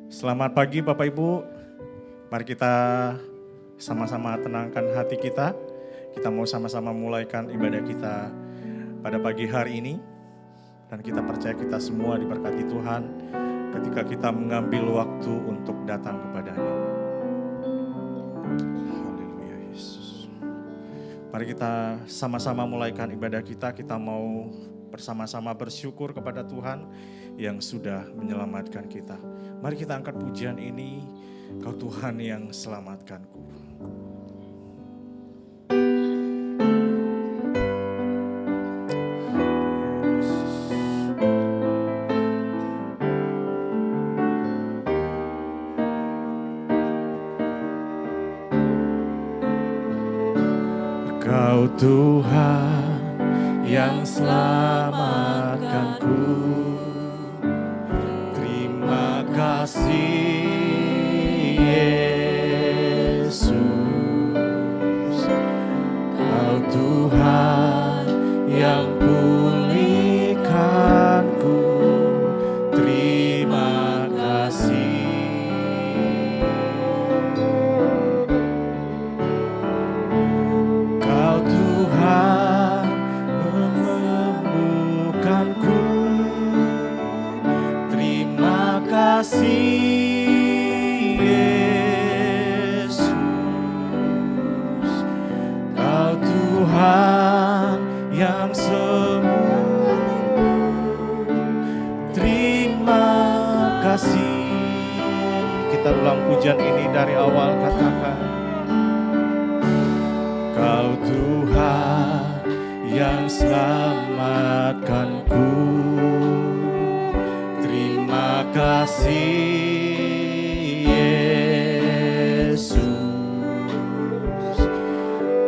Selamat pagi Bapak Ibu, mari kita sama-sama tenangkan hati kita. Kita mau sama-sama mulaikan ibadah kita pada pagi hari ini. Dan kita percaya kita semua diberkati Tuhan ketika kita mengambil waktu untuk datang kepadanya. Haleluya Yesus. Mari kita sama-sama mulaikan ibadah kita. Kita mau bersama-sama bersyukur kepada Tuhan yang sudah menyelamatkan kita. Mari kita angkat pujian ini, Kau Tuhan yang selamatkanku. Kau Tuhan yang selamatkanku. Terima kasih Yesus. Kau Tuhan yang pulihkanku. Terima kasih. Kau Tuhan menyembuhkanku. Terima kasih Yesus. Kau Tuhan yang sembuh. Terima kasih. Kita ulang pujian ini dari awal, katakan. Kau Tuhan yang selamatkanku. Terima kasih Yesus.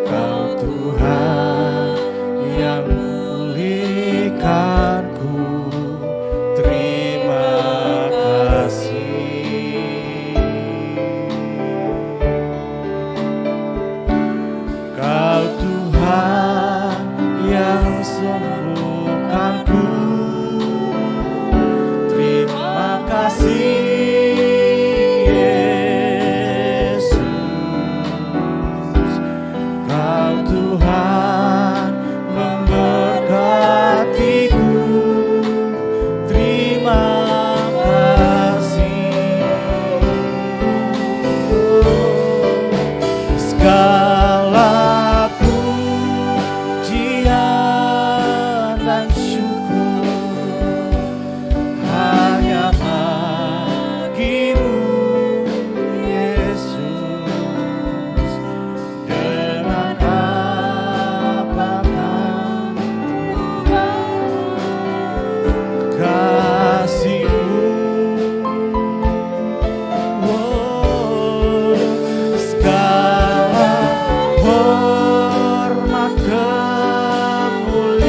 Kau Tuhan yang memulihkanku. Terima kasih. Kau Tuhan yang sembuhkanku. Terima kasih Yesus. Kau Tuhan memberkatiku. Terima kasih. Segala pujian dan syukur hanya bagimu Yesus. Dengan apakah kasih-Mu, segala hormat kemuliaan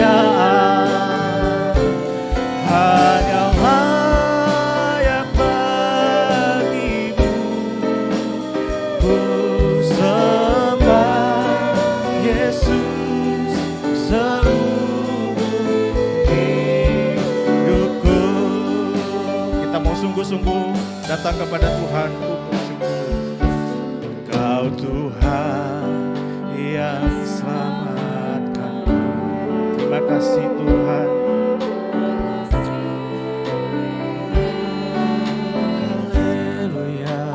hanya layak bagimu. Ku sembah Yesus seluruh hidupku. Kita mau sungguh-sungguh datang kepada Tuhan untuk bersyukur. Kau Tuhan yang selamatkanku. Terima kasih Tuhan. Haleluya.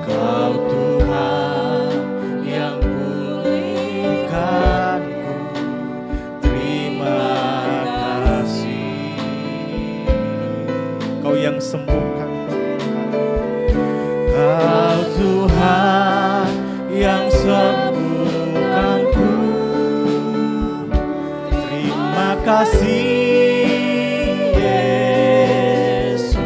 Kau Tuhan yang pulihkanku. Terima kasih. Kau yang sembuhkan. Kau Tuhan yang sembuhkanku. Terima kasih Yesus.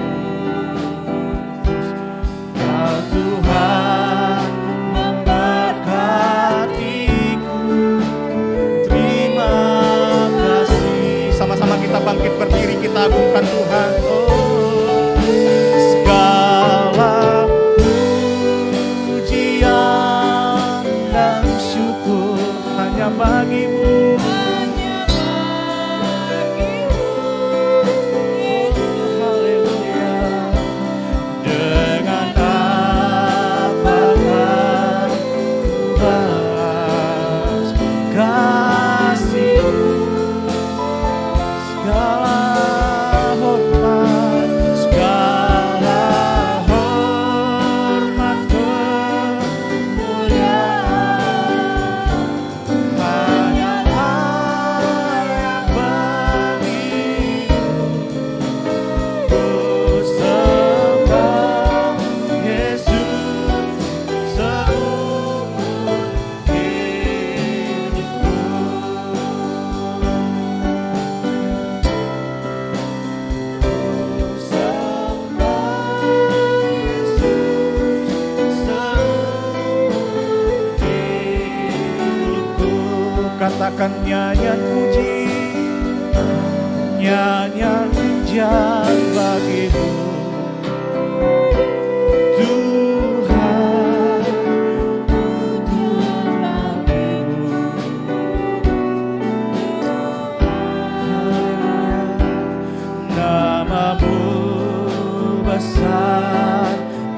Kau Tuhan memberkatiku. Terima kasih. Sama-sama kita bangkit berdiri, kita agungkan Tuhan. Segala pujian dan syukur hanya bagimu. Haleluya. naikkan nyanyian puji, nyanyian pujian bagimu Tuhan, Tuhan bagimu. Haleluya, namamu besar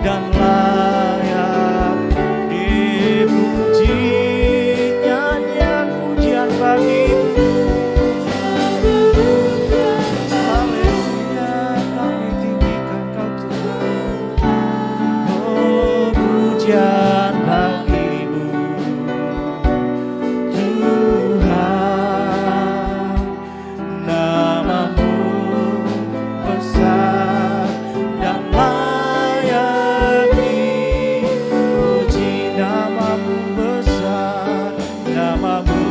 dan layak dipuji, nyanyian pujian bagimu. Haleluya, kami tinggikan Kau Tuhan. Oh, pujian bagimu Tuhan, namamu besar dan layak dipuji, namamu besar, namamu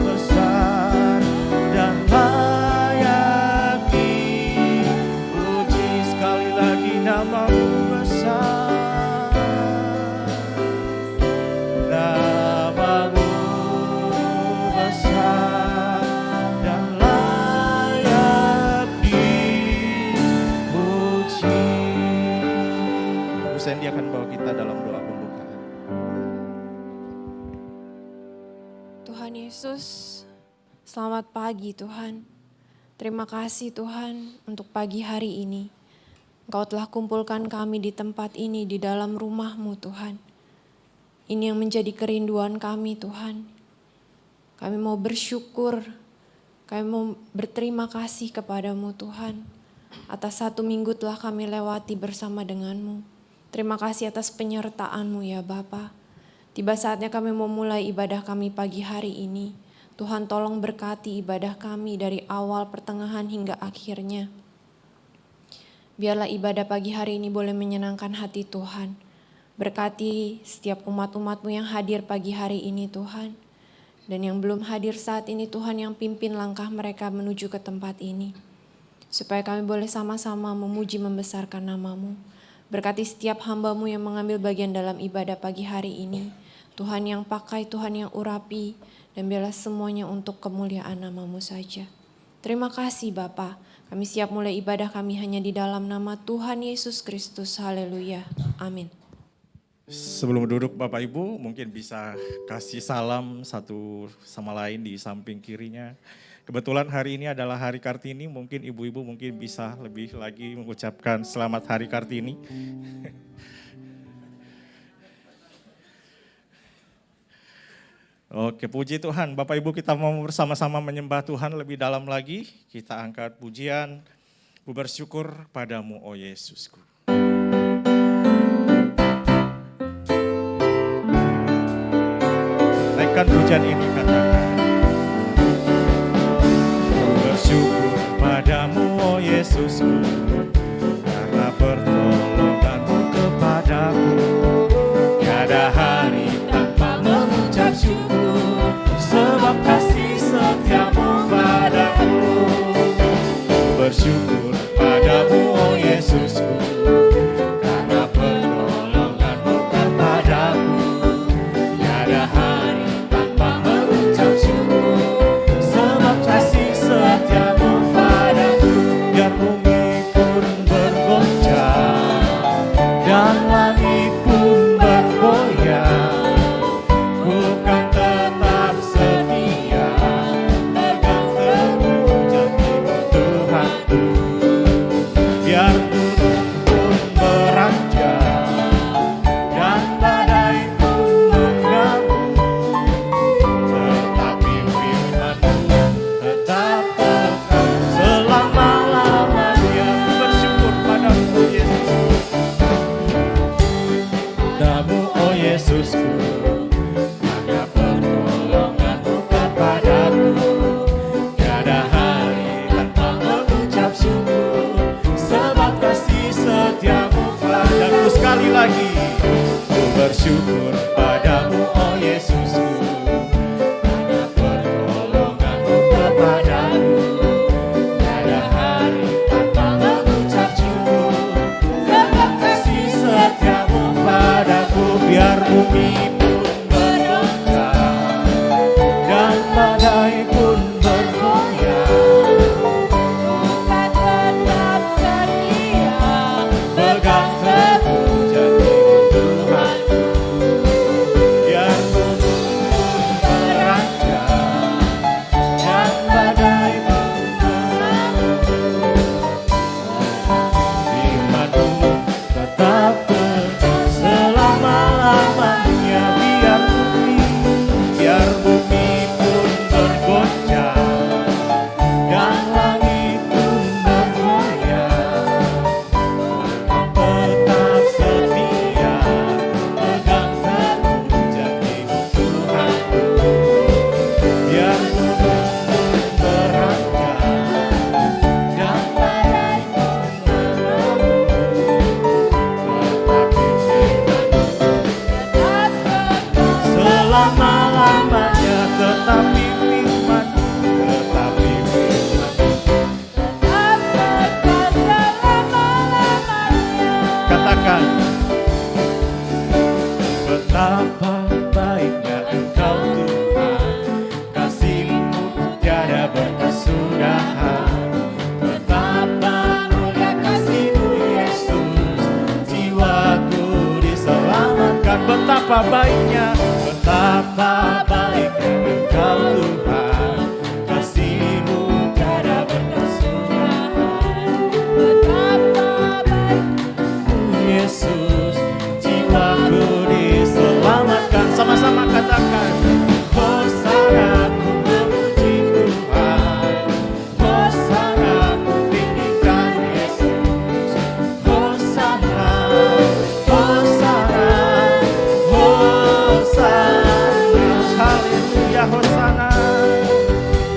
besar dan layak dipuji. Sekali lagi, namamu besar, namamu besar dan layak dipuji. Bu Sandy akan bawa kita dalam doa pembukaan. Tuhan Yesus, selamat pagi Tuhan. Terima kasih Tuhan untuk pagi hari ini. Engkau telah kumpulkan kami di tempat ini, di dalam rumah-Mu Tuhan. Ini yang menjadi kerinduan kami Tuhan. Kami mau bersyukur, kami mau berterima kasih kepadamu Tuhan. Atas 1 minggu telah kami lewati bersama dengan-Mu. Terima kasih atas penyertaan-Mu ya Bapa. Tiba saatnya kami memulai ibadah kami pagi hari ini. Tuhan tolong berkati ibadah kami dari awal, pertengahan hingga akhirnya. Biarlah ibadah pagi hari ini boleh menyenangkan hati Tuhan. Berkati setiap umat-umat-Mu yang hadir pagi hari ini Tuhan. Dan yang belum hadir saat ini Tuhan, yang pimpin langkah mereka menuju ke tempat ini. Supaya kami boleh sama-sama memuji membesarkan nama-Mu. Berkati setiap hamba-Mu yang mengambil bagian dalam ibadah pagi hari ini. Tuhan yang pakai, Tuhan yang urapi. Dan biarlah semuanya untuk kemuliaan nama-Mu saja. Terima kasih Bapa. Kami siap mulai ibadah kami hanya di dalam nama Tuhan Yesus Kristus. Haleluya. Amin. Sebelum duduk Bapak Ibu, mungkin bisa kasih salam satu sama lain di samping kirinya. Kebetulan hari ini adalah Hari Kartini, mungkin ibu-ibu mungkin bisa lebih lagi mengucapkan selamat Hari Kartini. Oke, puji Tuhan. Bapak Ibu, kita mau bersama-sama menyembah Tuhan lebih dalam lagi. Kita angkat pujian, ku bersyukur padamu, oh Yesusku. Naikkan pujian ini, katakan. Ku bersyukur padamu, oh Yesusku, karena pertolonganmu kepadaku. Tiada hari tanpa mengucap syukur, sebab kasih setiamu padaku. Bersyukur padamu, oh Yesusku, karena pertolonganmu kepadaku. Tiada hari tanpa mengucap syukur, sebab kasih setiamu padaku. Biar bumi pun bergoncang dan langit pun bergoyang, ku kan tetap setia, tegar teguh janji-Mu Tuhanku. kemudahan. Betapa mulia kasih-Mu Yesus, jiwaku diselamatkan. Betapa baiknya, betapa baiknya Engkau Tuhan, kasih-Mu tiada berkesudahan. Betapa baiknya Yesus, jiwaku diselamatkan. Sama-sama katakan, Hosana ku memuji Tuhan, Hosana ku tinggikan Yesus, Hosana, Hosana, Hosana, haleluya, Hosana,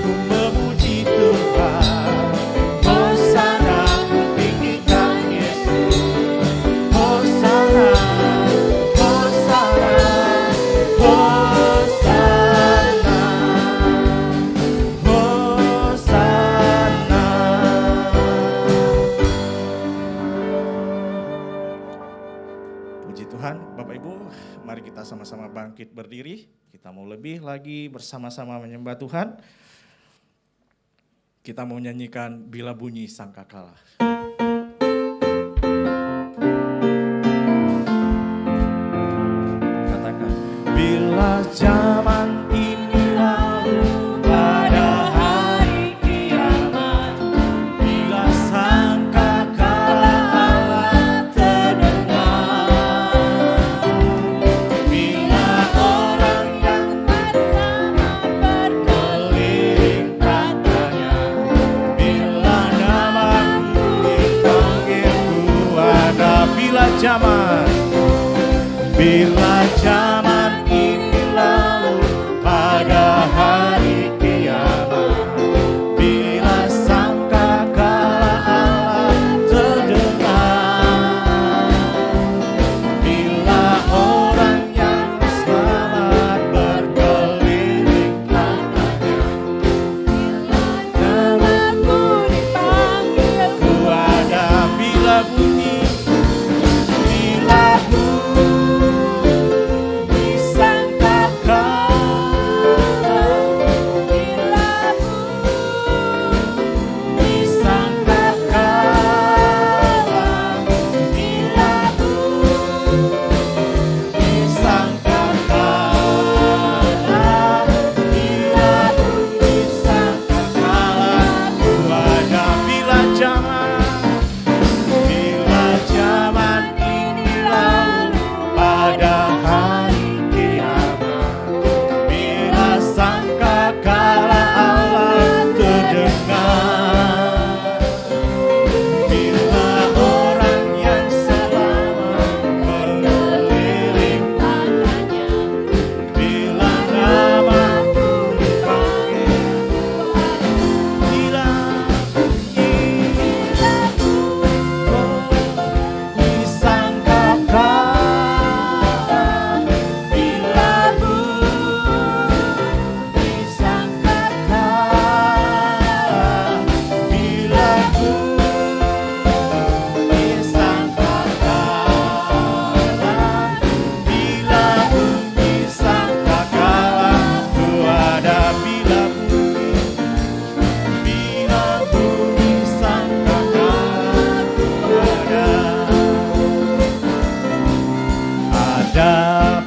ku memuji Tuhan, Hosana ku tinggikan Yesus, Hosana, Hosana, Hosana, Hosana. Puji Tuhan, Bapak Ibu, mari kita sama-sama bangkit berdiri. Kita mau lebih lagi bersama-sama menyembah Tuhan. Kita mau nyanyikan Bila Bunyi Sangkakala. Katakan, bila zaman ini lalu pada hari kiamat, bila sangkakala Allah terdengar, bila orang yang bersama berkeliling katanya, bila namaku dipanggil ku ada. Bila zaman ini lalu pada hari kiamat, bila sangkakala Allah terdengar, bila orang yang selamat berkeliling katanya, namaku dipanggil ku ada. Bila bunyi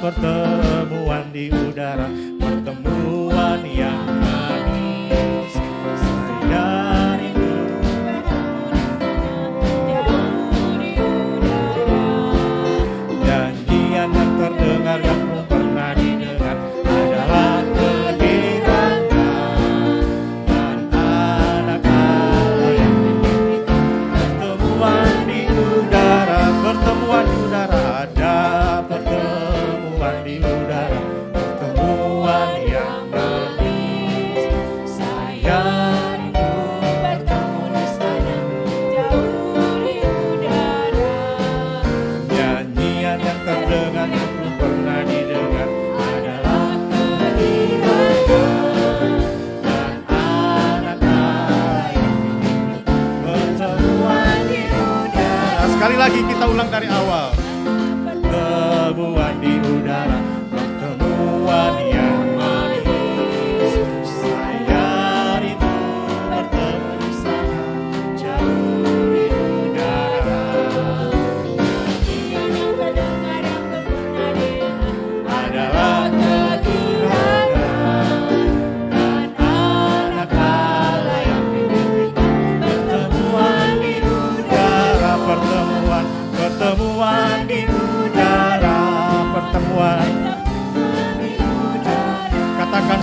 pertemuan di udara, pertemuan yang manis. Saya rindu janjian yang terdengar yang belum pernah didengar adalah kehilangan dan anak Allah yang pertemuan di udara, pertemuan di udara, ada pertemuan di udara, pertemuan yang manis. Saya rindu bertemu di sana, jauh di udara. Nyanyian yang terdengar yang belum pernah didengar adalah kehilangan dan anak Allah yang pertemuan di udara. Sekali lagi kita ulang dari awal. Pertemuan di udara, pertemuan yang manis. Saya rindu bertemu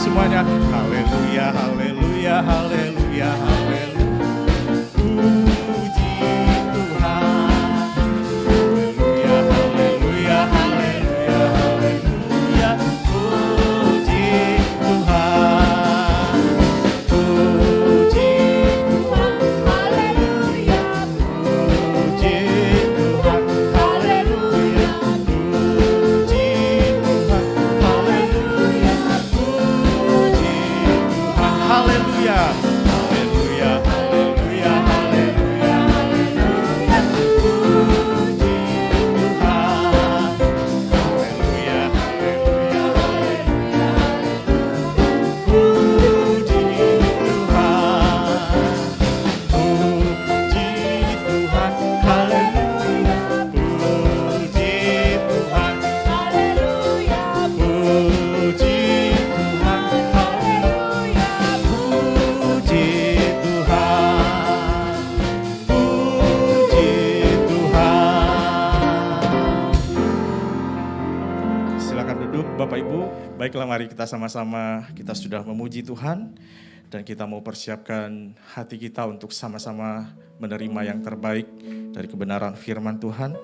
semuanya. Haleluya, haleluya, haleluya, haleluya. Puji Tuhan. Haleluya, haleluya, haleluya, haleluya. Puji Tuhan. Puji Tuhan. Haleluya. Puji Tuhan. Haleluya. Puji Tuhan. Haleluya. Puji Tuhan. Haleluya. Haleluya. Haleluya. Haleluya. Haleluya. Puji Tuhan. Haleluya. Haleluya. Haleluya. Puji Tuhan. Puji Tuhan. Haleluya. Puji Tuhan. Haleluya. Puji Tuhan. Haleluya. Puji Tuhan. Puji Tuhan. Silakan duduk Bapak Ibu. Baiklah, mari kita sama-sama, kita sudah memuji Tuhan dan kita mau persiapkan hati kita untuk sama-sama menerima yang terbaik dari kebenaran firman Tuhan.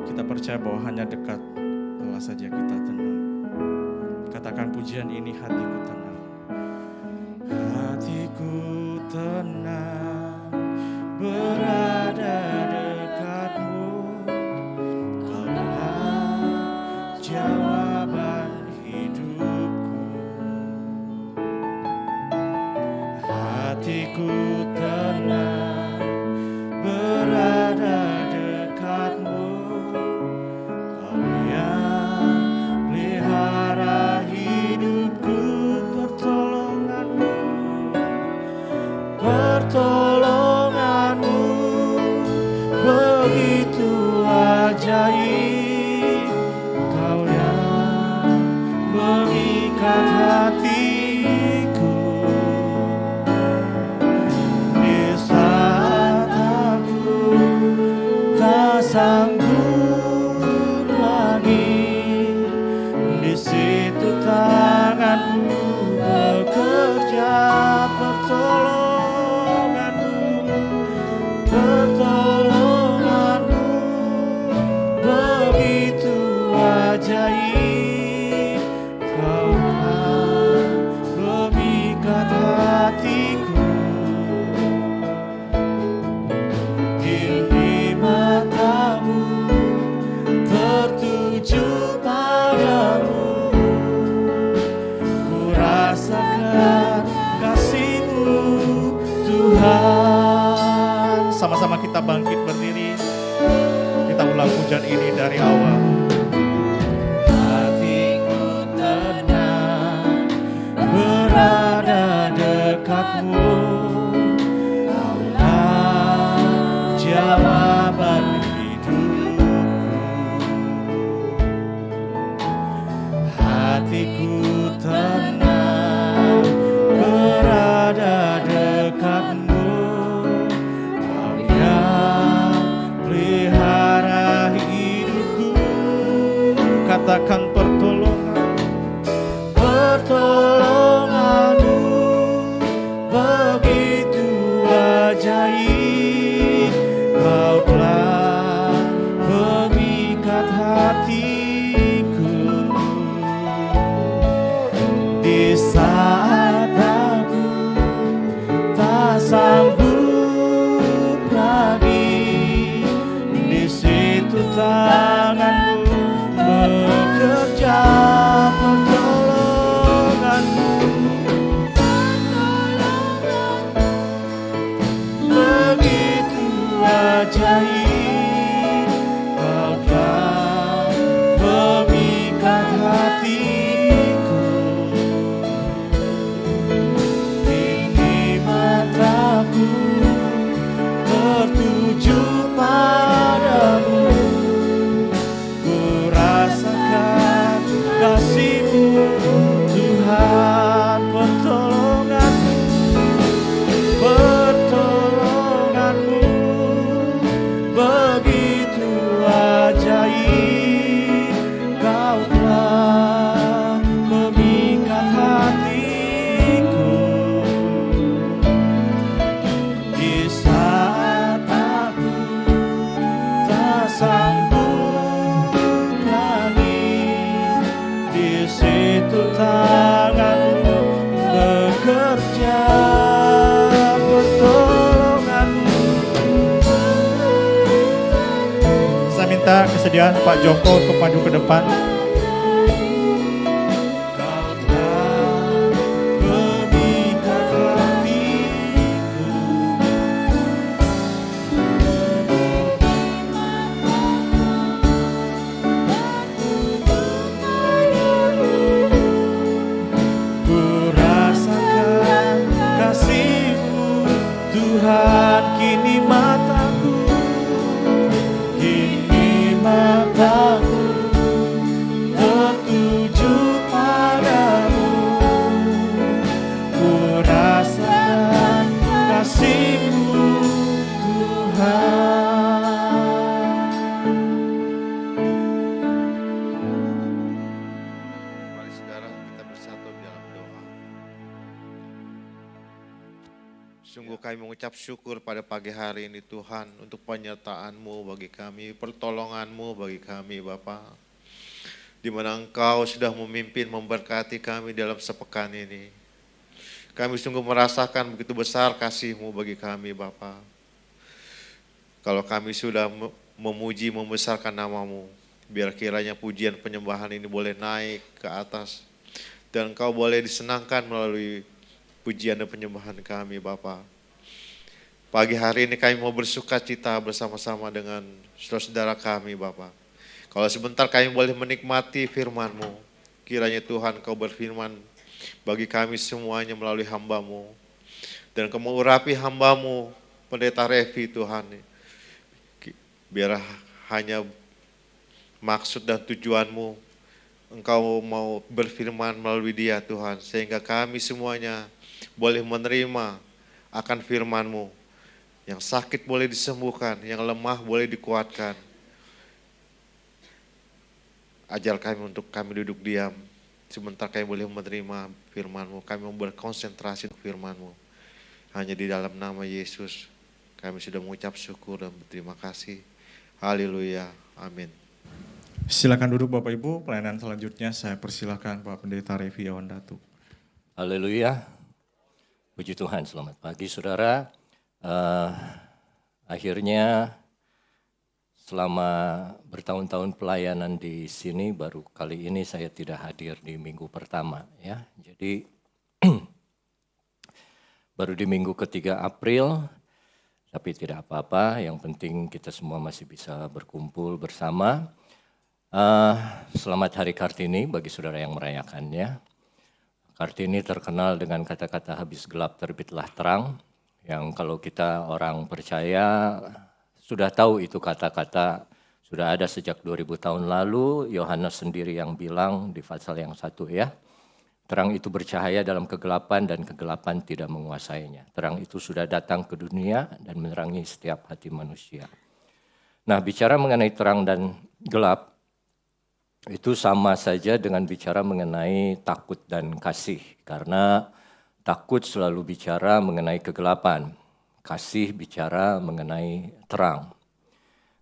Kita percaya bahwa hanya dekat Allah saja kita tenang. Katakan pujian ini, hatiku tenang. Hatiku tenang, berada dekatmu. Kaulah jawaban hidupku. Hatiku tenang, berada dekatmu. Kau yang pelihara hidupku, pertolonganmu, pertolonganmu begitu ajaib. Kau yang mengikat hatiku di saat aku tak sanggup lagi. Di situ tanganmu bekerja, pertolonganmu, pertolonganmu begitu ajaib. Kau telah memikat hatiku. Kini matamu tertuju padamu. Ku rasakan kasih-Mu, Tuhan. Sama-sama kita bangkit berdiri. Kita ulang pujian ini dari awal. Hatiku tenang, berada dekatmu. Kaulah jawaban hidupku. Hatiku tenang, berada dekatmu. Kau yang pelihara hidupku. Katakan pertolongan, pertolonganmu begitu ajaib. Kau telah memikat hatiku di saat aku tak sanggup lagi. Di situ tanganmu bekerja, pertolonganmu begitu ajaib. Kau telah memikat hatiku. Kini mataku tertuju padamu. tanganmu bekerja, pertolonganmu. Saya minta kesediaan Pak Joko untuk maju ke depan. Tuhan, kini mataku tertuju padamu. Ku rasakan kasih-Mu, Tuhan. Mari saudara kita bersatu dalam doa. Sungguh kami mengucap syukur pada pagi hari ini Tuhan untuk penyertaan-Mu bagi kami, pertolongan-Mu bagi kami Bapa. Di mana Engkau sudah memimpin memberkati kami dalam sepekan ini. Kami sungguh merasakan begitu besar kasih-Mu bagi kami Bapa. Kalau kami sudah memuji membesarkan nama-Mu, biar kiranya pujian penyembahan ini boleh naik ke atas. Dan Engkau boleh disenangkan melalui pujian dan penyembahan kami Bapa. Pagi hari ini kami mau bersuka cita bersama-sama dengan saudara-saudara kami Bapa. Kalau sebentar kami boleh menikmati firman-Mu, kiranya Tuhan Kau berfirman bagi kami semuanya melalui hamba-Mu. Dan Kau mengurapi hamba-Mu, Pendeta Revi Tuhan. Biar hanya maksud dan tujuan-Mu, Engkau mau berfirman melalui dia Tuhan. Sehingga kami semuanya boleh menerima akan firman-Mu. Yang sakit boleh disembuhkan, yang lemah boleh dikuatkan. Ajar kami untuk kami duduk diam. Sebentar kami boleh menerima firman-Mu. Kami mau berkonsentrasi untuk firman-Mu. Hanya di dalam nama Yesus kami sudah mengucap syukur dan berterima kasih. Haleluya. Amin. Silakan duduk Bapak Ibu. Pelayanan selanjutnya saya persilakan Pak Pendeta Revi Awan Datu. Haleluya. Puji Tuhan, selamat pagi saudara. Akhirnya selama bertahun-tahun pelayanan di sini baru kali ini saya tidak hadir di minggu pertama ya. Jadi baru di minggu ketiga April, tapi tidak apa-apa, yang penting kita semua masih bisa berkumpul bersama. Selamat Hari Kartini bagi saudara yang merayakannya. Kartini terkenal dengan kata-kata habis gelap terbitlah terang, yang kalau kita orang percaya sudah tahu itu kata-kata sudah ada sejak 2000 tahun lalu. Yohanes sendiri yang bilang di pasal yang 1 ya, terang itu bercahaya dalam kegelapan dan kegelapan tidak menguasainya. Terang itu sudah datang ke dunia dan menerangi setiap hati manusia. Nah, bicara mengenai terang dan gelap, itu sama saja dengan bicara mengenai takut dan kasih. Karena takut selalu bicara mengenai kegelapan, kasih bicara mengenai terang.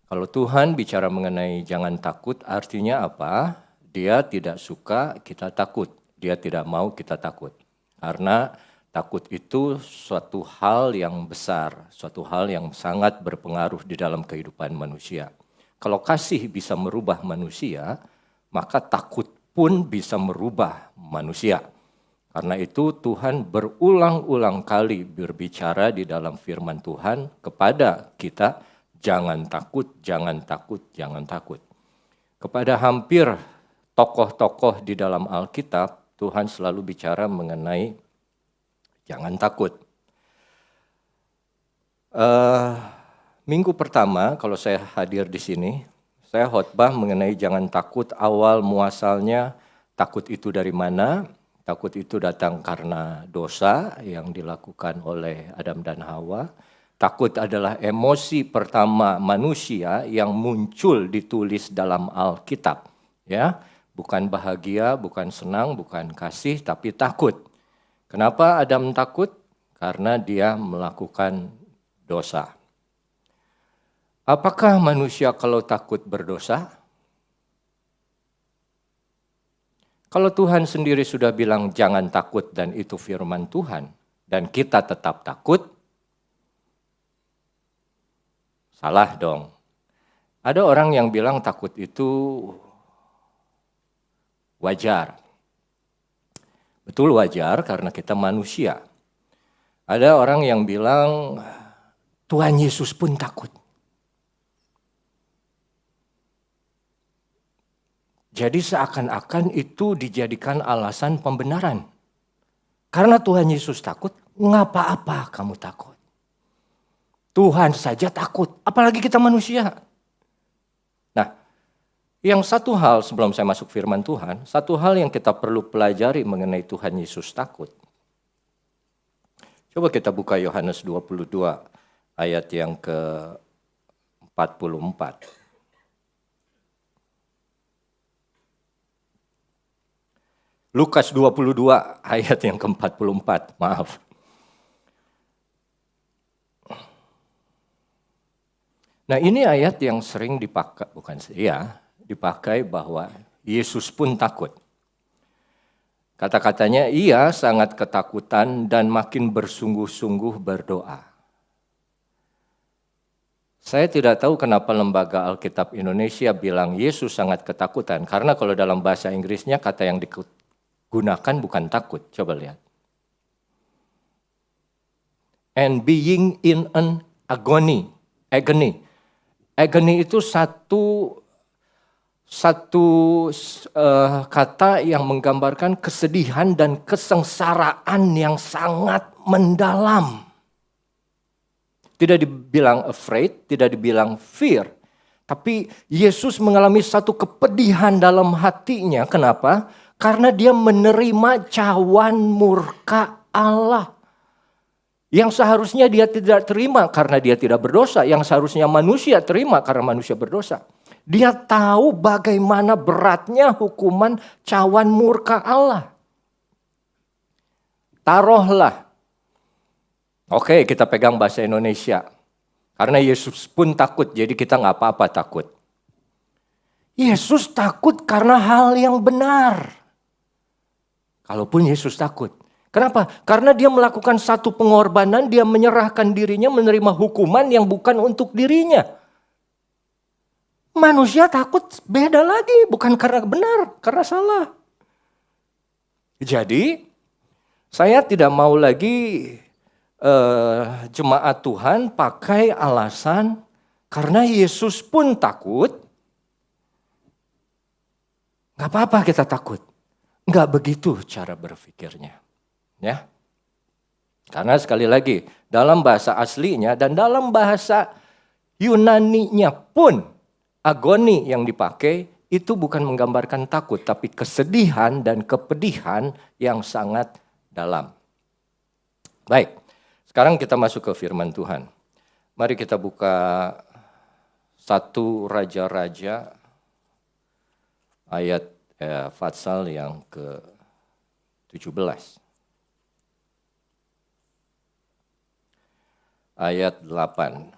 Kalau Tuhan bicara mengenai jangan takut, artinya apa? Dia tidak suka kita takut, dia tidak mau kita takut. Karena takut itu suatu hal yang besar, suatu hal yang sangat berpengaruh di dalam kehidupan manusia. Kalau kasih bisa merubah manusia, maka takut pun bisa merubah manusia. Karena itu Tuhan berulang-ulang kali berbicara di dalam firman Tuhan kepada kita, jangan takut, jangan takut, jangan takut. Kepada hampir tokoh-tokoh di dalam Alkitab, Tuhan selalu bicara mengenai jangan takut. Minggu pertama kalau saya hadir di sini, saya khotbah mengenai jangan takut, awal muasalnya takut itu dari mana? Takut itu datang karena dosa yang dilakukan oleh Adam dan Hawa. Takut adalah emosi pertama manusia yang muncul ditulis dalam Alkitab. Ya, bukan bahagia, bukan senang, bukan kasih, tapi takut. Kenapa Adam takut? Karena dia melakukan dosa. Apakah manusia kalau takut berdosa? Kalau Tuhan sendiri sudah bilang jangan takut dan itu firman Tuhan, dan kita tetap takut, salah dong. Ada orang yang bilang takut itu wajar. Betul wajar karena kita manusia. Ada orang yang bilang Tuhan Yesus pun takut. Jadi seakan-akan itu dijadikan alasan pembenaran. Karena Tuhan Yesus takut, ngapa-apa kamu takut? Tuhan saja takut, apalagi kita manusia. Nah, yang satu hal sebelum saya masuk firman Tuhan, satu hal yang kita perlu pelajari mengenai Tuhan Yesus takut. Coba kita buka Yohanes 22 ayat yang ke-44. Lukas 22 ayat yang ke-44, maaf. Nah ini ayat yang sering dipakai bahwa Yesus pun takut. Kata-katanya ia sangat ketakutan dan makin bersungguh-sungguh berdoa. Saya tidak tahu kenapa Lembaga Alkitab Indonesia bilang Yesus sangat ketakutan. Karena kalau dalam bahasa Inggrisnya kata yang digunakan bukan takut. Coba lihat. And being in an agony. Agony itu satu kata yang menggambarkan kesedihan dan kesengsaraan yang sangat mendalam. Tidak dibilang afraid, tidak dibilang fear. Tapi Yesus mengalami satu kepedihan dalam hatinya. Kenapa? Karena dia menerima cawan murka Allah. Yang seharusnya dia tidak terima karena dia tidak berdosa. Yang seharusnya manusia terima karena manusia berdosa. Dia tahu bagaimana beratnya hukuman cawan murka Allah. Taruhlah. Oke, kita pegang bahasa Indonesia. Karena Yesus pun takut, jadi kita nggak apa-apa takut. Yesus takut karena hal yang benar. Kalaupun Yesus takut. Kenapa? Karena dia melakukan satu pengorbanan, dia menyerahkan dirinya menerima hukuman yang bukan untuk dirinya. Manusia takut beda lagi, bukan karena benar, karena salah. Jadi, saya tidak mau lagi jemaat Tuhan pakai alasan karena Yesus pun takut. Gak apa-apa kita takut. Gak begitu cara berpikirnya. Ya. Karena sekali lagi, dalam bahasa aslinya dan dalam bahasa Yunaninya pun, agoni yang dipakai itu bukan menggambarkan takut, tapi kesedihan dan kepedihan yang sangat dalam. Baik, sekarang kita masuk ke firman Tuhan. Mari kita buka 1 Raja-Raja ayat Fatsal yang ke-17. Ayat 8.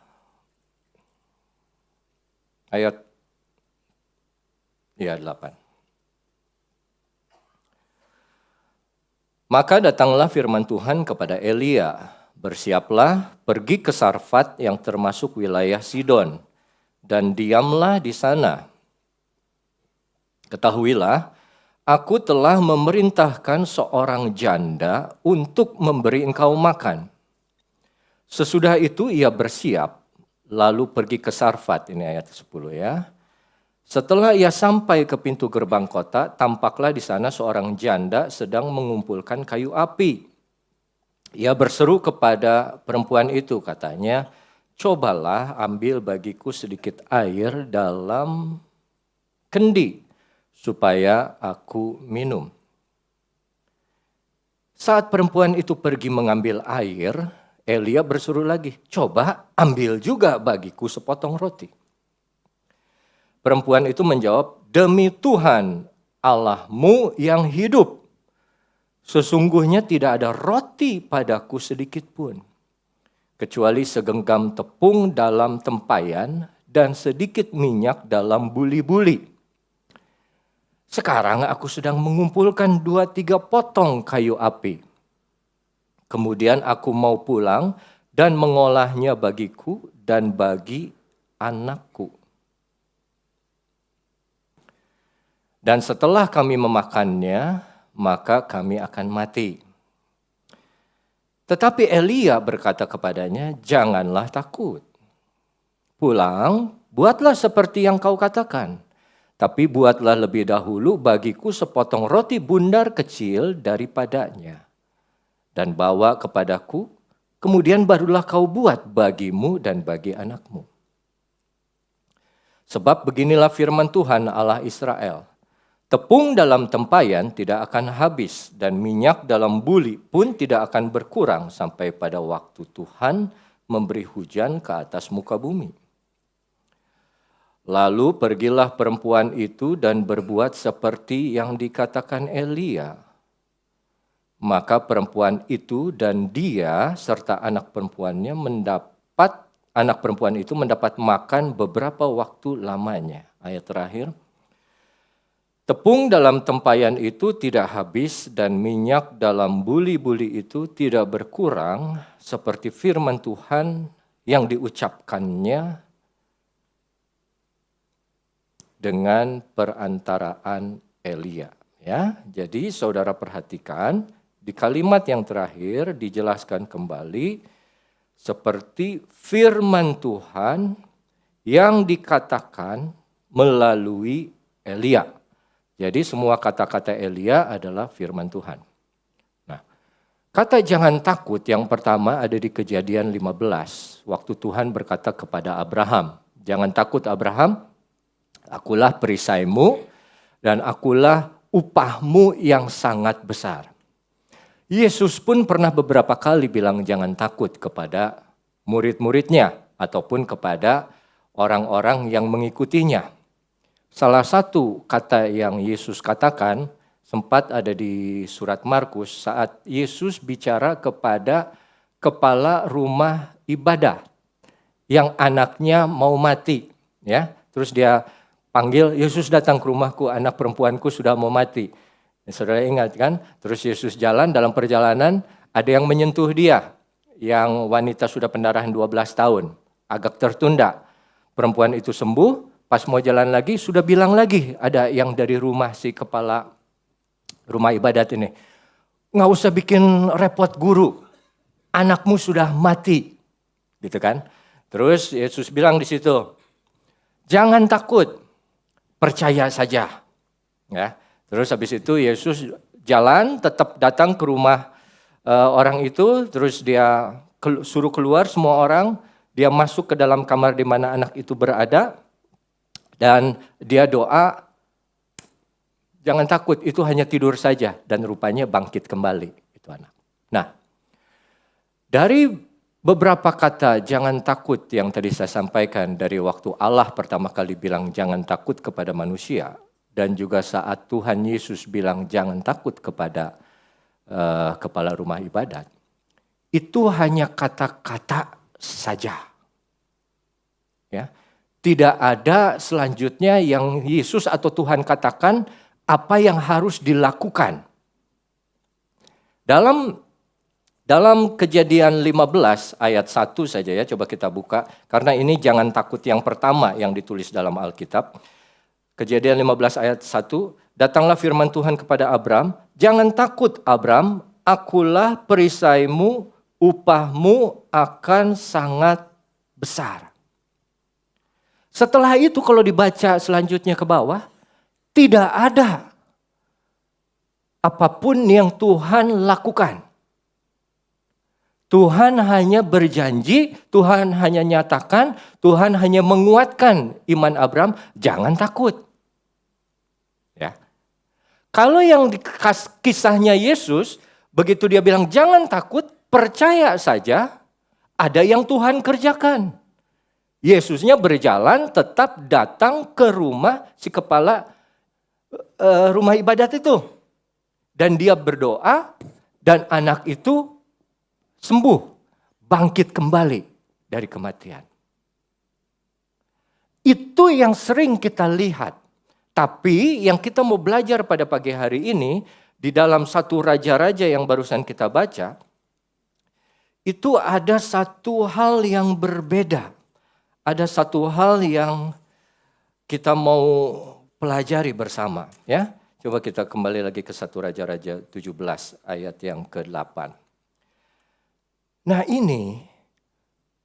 Ayat 8. Maka datanglah firman Tuhan kepada Elia, bersiaplah, pergi ke Sarfat yang termasuk wilayah Sidon, dan diamlah di sana. Ketahuilah, aku telah memerintahkan seorang janda untuk memberi engkau makan. Sesudah itu ia bersiap, lalu pergi ke Sarfat, ini ayat 10 ya. Setelah ia sampai ke pintu gerbang kota, tampaklah di sana seorang janda sedang mengumpulkan kayu api. Ia berseru kepada perempuan itu, katanya, cobalah ambil bagiku sedikit air dalam kendi, supaya aku minum. Saat perempuan itu pergi mengambil air, Elia bersuruh lagi, coba ambil juga bagiku sepotong roti. Perempuan itu menjawab, demi Tuhan Allahmu yang hidup, sesungguhnya tidak ada roti padaku sedikit pun, kecuali segenggam tepung dalam tempayan dan sedikit minyak dalam buli-buli. Sekarang aku sedang mengumpulkan 2-3 potong kayu api. Kemudian aku mau pulang dan mengolahnya bagiku dan bagi anakku. Dan setelah kami memakannya, maka kami akan mati. Tetapi Elia berkata kepadanya, janganlah takut. Pulang, buatlah seperti yang kau katakan. Tapi buatlah lebih dahulu bagiku sepotong roti bundar kecil daripadanya. Dan bawa kepadaku, kemudian barulah kau buat bagimu dan bagi anakmu. Sebab beginilah firman Tuhan Allah Israel. Tepung dalam tempayan tidak akan habis dan minyak dalam buli pun tidak akan berkurang sampai pada waktu Tuhan memberi hujan ke atas muka bumi. Lalu pergilah perempuan itu dan berbuat seperti yang dikatakan Elia. Maka perempuan itu dan dia serta anak perempuan itu mendapat makan beberapa waktu lamanya. Ayat terakhir. Tepung dalam tempayan itu tidak habis dan minyak dalam buli-buli itu tidak berkurang seperti firman Tuhan yang diucapkannya dengan perantaraan Elia. Ya, jadi saudara perhatikan di kalimat yang terakhir dijelaskan kembali seperti firman Tuhan yang dikatakan melalui Elia. Jadi semua kata-kata Elia adalah firman Tuhan. Nah, kata jangan takut yang pertama ada di Kejadian 15. Waktu Tuhan berkata kepada Abraham, jangan takut Abraham, akulah perisaimu dan akulah upahmu yang sangat besar. Yesus pun pernah beberapa kali bilang jangan takut kepada murid-muridnya ataupun kepada orang-orang yang mengikutinya. Salah satu kata yang Yesus katakan sempat ada di surat Markus saat Yesus bicara kepada kepala rumah ibadah yang anaknya mau mati. Ya, terus dia panggil, Yesus datang ke rumahku, anak perempuanku sudah mau mati. Saudara ingat kan? Terus Yesus jalan, dalam perjalanan ada yang menyentuh dia. Yang wanita sudah pendarahan 12 tahun. Agak tertunda. Perempuan itu sembuh, pas mau jalan lagi sudah bilang lagi. Ada yang dari rumah si kepala rumah ibadat ini. Nggak usah bikin repot guru. Anakmu sudah mati. Gitu kan? Terus Yesus bilang di situ, jangan takut, percaya saja. Ya. Terus habis itu Yesus jalan tetap datang ke rumah orang itu, terus dia suruh keluar semua orang, dia masuk ke dalam kamar di mana anak itu berada, dan dia doa, jangan takut, itu hanya tidur saja, dan rupanya bangkit kembali itu anak. Nah, dari beberapa kata jangan takut yang tadi saya sampaikan dari waktu Allah pertama kali bilang jangan takut kepada manusia, dan juga saat Tuhan Yesus bilang jangan takut kepada kepala rumah ibadat, itu hanya kata-kata saja. Ya, tidak ada selanjutnya yang Yesus atau Tuhan katakan apa yang harus dilakukan. Dalam Kejadian 15 ayat 1 saja ya, coba kita buka. Karena ini jangan takut yang pertama yang ditulis dalam Alkitab. Kejadian 15 ayat 1, datanglah firman Tuhan kepada Abram, jangan takut Abram, akulah perisaimu, upahmu akan sangat besar. Setelah itu kalau dibaca selanjutnya ke bawah, tidak ada apapun yang Tuhan lakukan. Tuhan hanya berjanji, Tuhan hanya nyatakan, Tuhan hanya menguatkan iman Abram, jangan takut. Ya. Kalau yang kisahnya Yesus, begitu dia bilang jangan takut, percaya saja, ada yang Tuhan kerjakan. Yesusnya berjalan tetap datang ke rumah si kepala rumah ibadat itu. Dan dia berdoa dan anak itu sembuh, bangkit kembali dari kematian. Itu yang sering kita lihat. Tapi yang kita mau belajar pada pagi hari ini, di dalam satu raja-raja yang barusan kita baca, itu ada satu hal yang berbeda. Ada satu hal yang kita mau pelajari bersama. Ya, coba kita kembali lagi ke satu Raja-Raja 17 ayat yang ke-8. Nah ini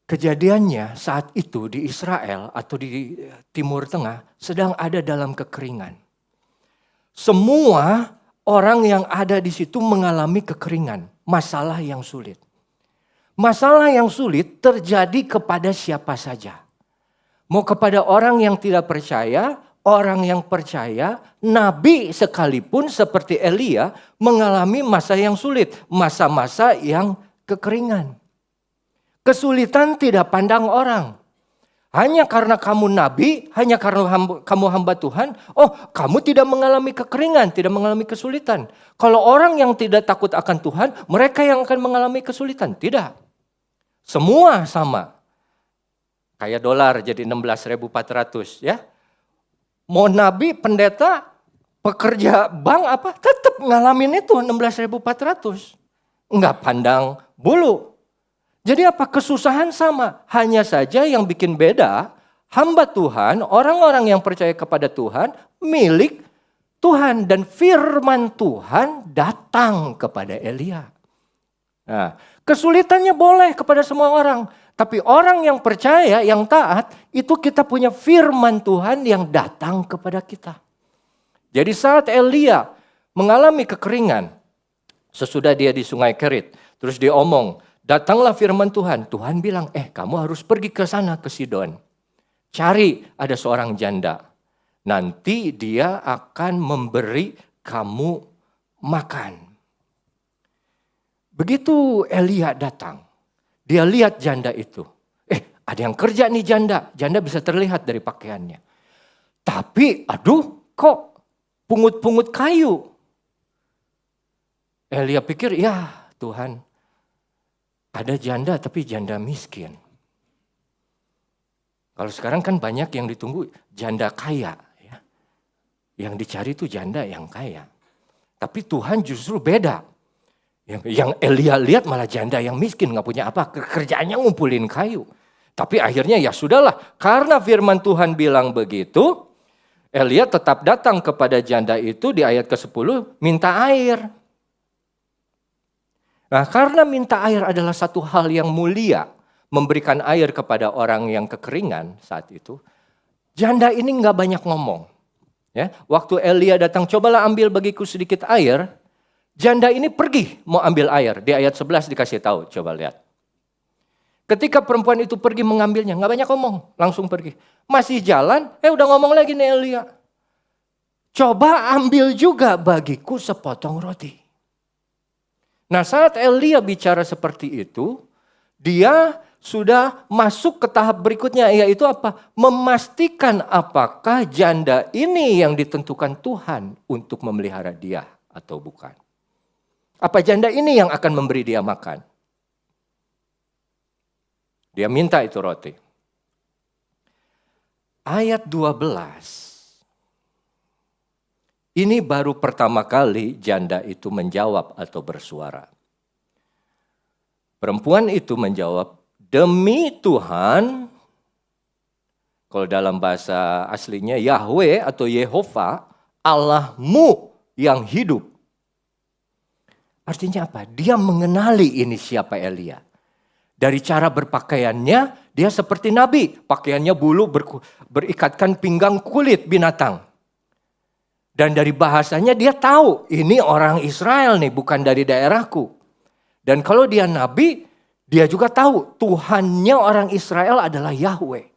kejadiannya saat itu di Israel atau di Timur Tengah sedang ada dalam kekeringan. Semua orang yang ada di situ mengalami kekeringan, masalah yang sulit. Masalah yang sulit terjadi kepada siapa saja. Mau kepada orang yang tidak percaya, orang yang percaya, nabi sekalipun seperti Elia mengalami masa yang sulit, masa-masa yang kekeringan. Kesulitan tidak pandang orang. Hanya karena kamu nabi, hanya karena kamu hamba Tuhan, kamu tidak mengalami kekeringan, tidak mengalami kesulitan. Kalau orang yang tidak takut akan Tuhan, mereka yang akan mengalami kesulitan. Tidak. Semua sama. Kayak dolar jadi 16.400 ya. Mau nabi, pendeta, pekerja bank tetap ngalamin itu 16.400. Enggak pandang bulu. Jadi kesusahan sama. Hanya saja yang bikin beda, hamba Tuhan, orang-orang yang percaya kepada Tuhan, milik Tuhan. Dan firman Tuhan datang kepada Elia. Nah, kesulitannya boleh kepada semua orang. Tapi orang yang percaya, yang taat, itu kita punya firman Tuhan yang datang kepada kita. Jadi saat Elia mengalami kekeringan, sesudah dia di Sungai Kerit, terus dia omong, datanglah firman Tuhan. Tuhan bilang, kamu harus pergi ke sana, ke Sidon. Cari ada seorang janda. Nanti dia akan memberi kamu makan. Begitu Elia datang. Dia lihat janda itu. Ada yang kerja nih janda. Janda bisa terlihat dari pakaiannya. Tapi kok pungut-pungut kayu. Elia pikir, ya Tuhan. Ada janda tapi janda miskin. Kalau sekarang kan banyak yang ditunggu janda kaya. Ya. Yang dicari itu janda yang kaya. Tapi Tuhan justru beda. Yang Elia lihat malah janda yang miskin, gak punya apa, kerjaannya ngumpulin kayu. Tapi akhirnya ya sudahlah, karena firman Tuhan bilang begitu, Elia tetap datang kepada janda itu di ayat ke-10, minta air. Nah karena minta air adalah satu hal yang mulia, memberikan air kepada orang yang kekeringan saat itu, janda ini gak banyak ngomong. Ya, waktu Elia datang, cobalah ambil bagiku sedikit air. Janda ini pergi mau ambil air. Di ayat 11 dikasih tahu, coba lihat. Ketika perempuan itu pergi mengambilnya, gak banyak ngomong, langsung pergi. Masih jalan, udah ngomong lagi nih Elia. Coba ambil juga bagiku sepotong roti. Nah saat Elia bicara seperti itu, dia sudah masuk ke tahap berikutnya, yaitu memastikan apakah janda ini yang ditentukan Tuhan untuk memelihara dia atau bukan. Apa janda ini yang akan memberi dia makan? Dia minta itu roti. Ayat 12. Ini baru pertama kali janda itu menjawab atau bersuara. Perempuan itu menjawab, demi Tuhan, kalau dalam bahasa aslinya Yahweh atau Yehova, Allahmu yang hidup. Artinya apa? Dia mengenali ini siapa Elia. Dari cara berpakaiannya, dia seperti nabi. Pakaiannya bulu berikatkan pinggang kulit binatang. Dan dari bahasanya dia tahu, ini orang Israel nih, bukan dari daerahku. Dan kalau dia nabi, dia juga tahu Tuhannya orang Israel adalah Yahweh.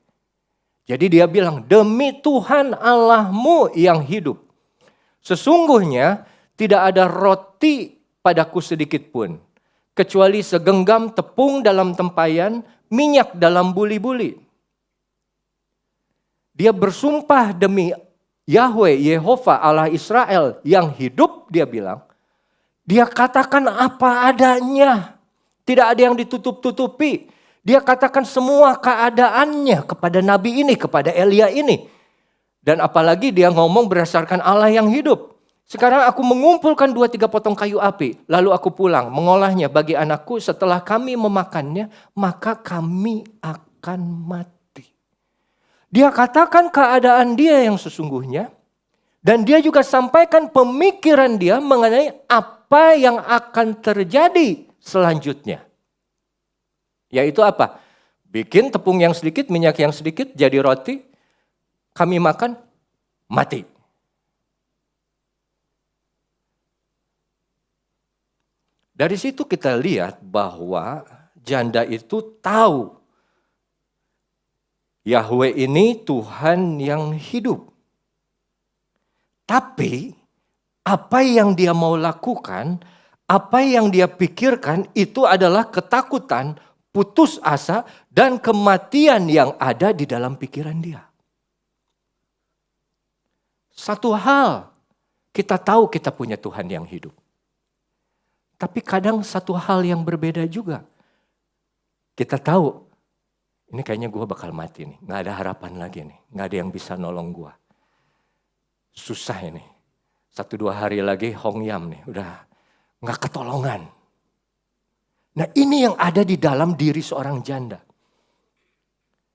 Jadi dia bilang, demi Tuhan Allahmu yang hidup. Sesungguhnya tidak ada roti padaku sedikit pun, kecuali segenggam tepung dalam tempayan, minyak dalam buli-buli. Dia bersumpah demi Yahweh, Yehova Allah Israel yang hidup, dia bilang. Dia katakan apa adanya, tidak ada yang ditutup-tutupi. Dia katakan semua keadaannya kepada nabi ini, kepada Elia ini. Dan apalagi dia ngomong berdasarkan Allah yang hidup. Sekarang aku mengumpulkan 2-3 potong kayu api. Lalu aku pulang mengolahnya bagi anakku. Setelah kami memakannya, maka kami akan mati. Dia katakan keadaan dia yang sesungguhnya. Dan dia juga sampaikan pemikiran dia mengenai apa yang akan terjadi selanjutnya. Yaitu apa? Bikin tepung yang sedikit, minyak yang sedikit, jadi roti. Kami makan, mati. Dari situ kita lihat bahwa janda itu tahu Yahweh ini Tuhan yang hidup. Tapi apa yang dia mau lakukan, apa yang dia pikirkan itu adalah ketakutan, putus asa, dan kematian yang ada di dalam pikiran dia. Satu hal, kita tahu kita punya Tuhan yang hidup. Tapi kadang satu hal yang berbeda juga. Kita tahu, ini kayaknya gue bakal mati nih. Gak ada harapan lagi nih. Gak ada yang bisa nolong gue. Susah ini. 1-2 hari lagi Hong Yam nih. Udah gak ketolongan. Nah ini yang ada di dalam diri seorang janda.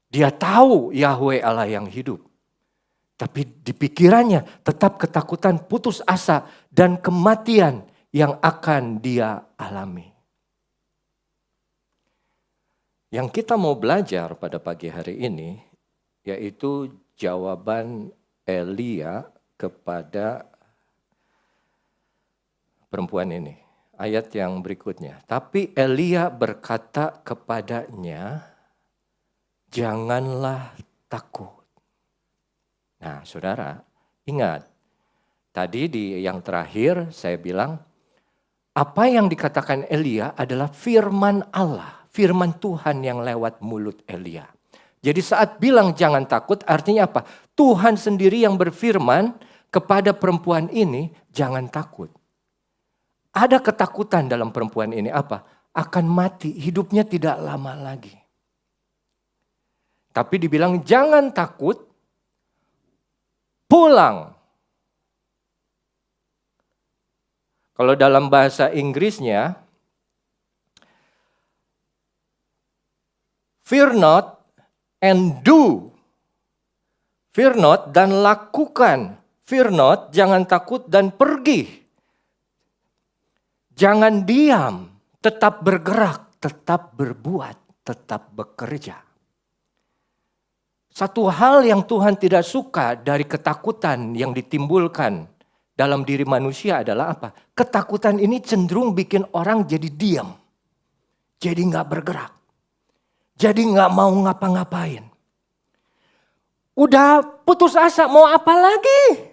Dia tahu Yahweh Allah yang hidup. Tapi di pikirannya tetap ketakutan, putus asa, dan kematian yang akan dia alami. Yang kita mau belajar pada pagi hari ini, yaitu jawaban Elia kepada perempuan ini. Ayat yang berikutnya. Tapi Elia berkata kepadanya, janganlah takut. Nah saudara, ingat. Tadi di yang terakhir saya bilang, apa yang dikatakan Elia adalah firman Allah. Firman Tuhan yang lewat mulut Elia. Jadi saat bilang jangan takut artinya apa? Tuhan sendiri yang berfirman kepada perempuan ini, jangan takut. Ada ketakutan dalam perempuan ini apa? Akan mati, hidupnya tidak lama lagi. Tapi dibilang jangan takut, pulang. Kalau dalam bahasa Inggrisnya, fear not and do. Fear not dan lakukan. Fear not, jangan takut dan pergi. Jangan diam, tetap bergerak, tetap berbuat, tetap bekerja. Satu hal yang Tuhan tidak suka dari ketakutan yang ditimbulkan dalam diri manusia adalah apa? Ketakutan ini cenderung bikin orang jadi diam. Jadi gak bergerak. Jadi gak mau ngapa-ngapain. Udah putus asa, mau apa lagi?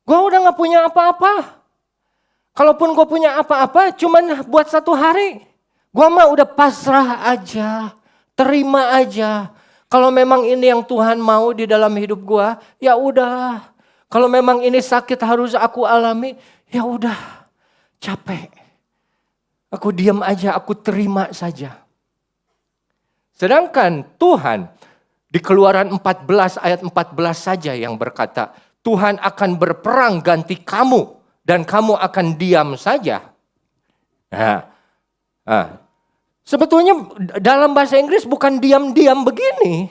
Gue udah gak punya apa-apa. Kalaupun gue punya apa-apa cuman buat 1 hari. Gue mah udah pasrah aja, terima aja. Kalau memang ini yang Tuhan mau di dalam hidup gue, ya udah. Kalau memang ini sakit harus aku alami, ya udah. Capek. Aku diam aja, aku terima saja. Sedangkan Tuhan di Keluaran 14 ayat 14 saja yang berkata, Tuhan akan berperang ganti kamu dan kamu akan diam saja. Sebetulnya dalam bahasa Inggris bukan diam-diam begini.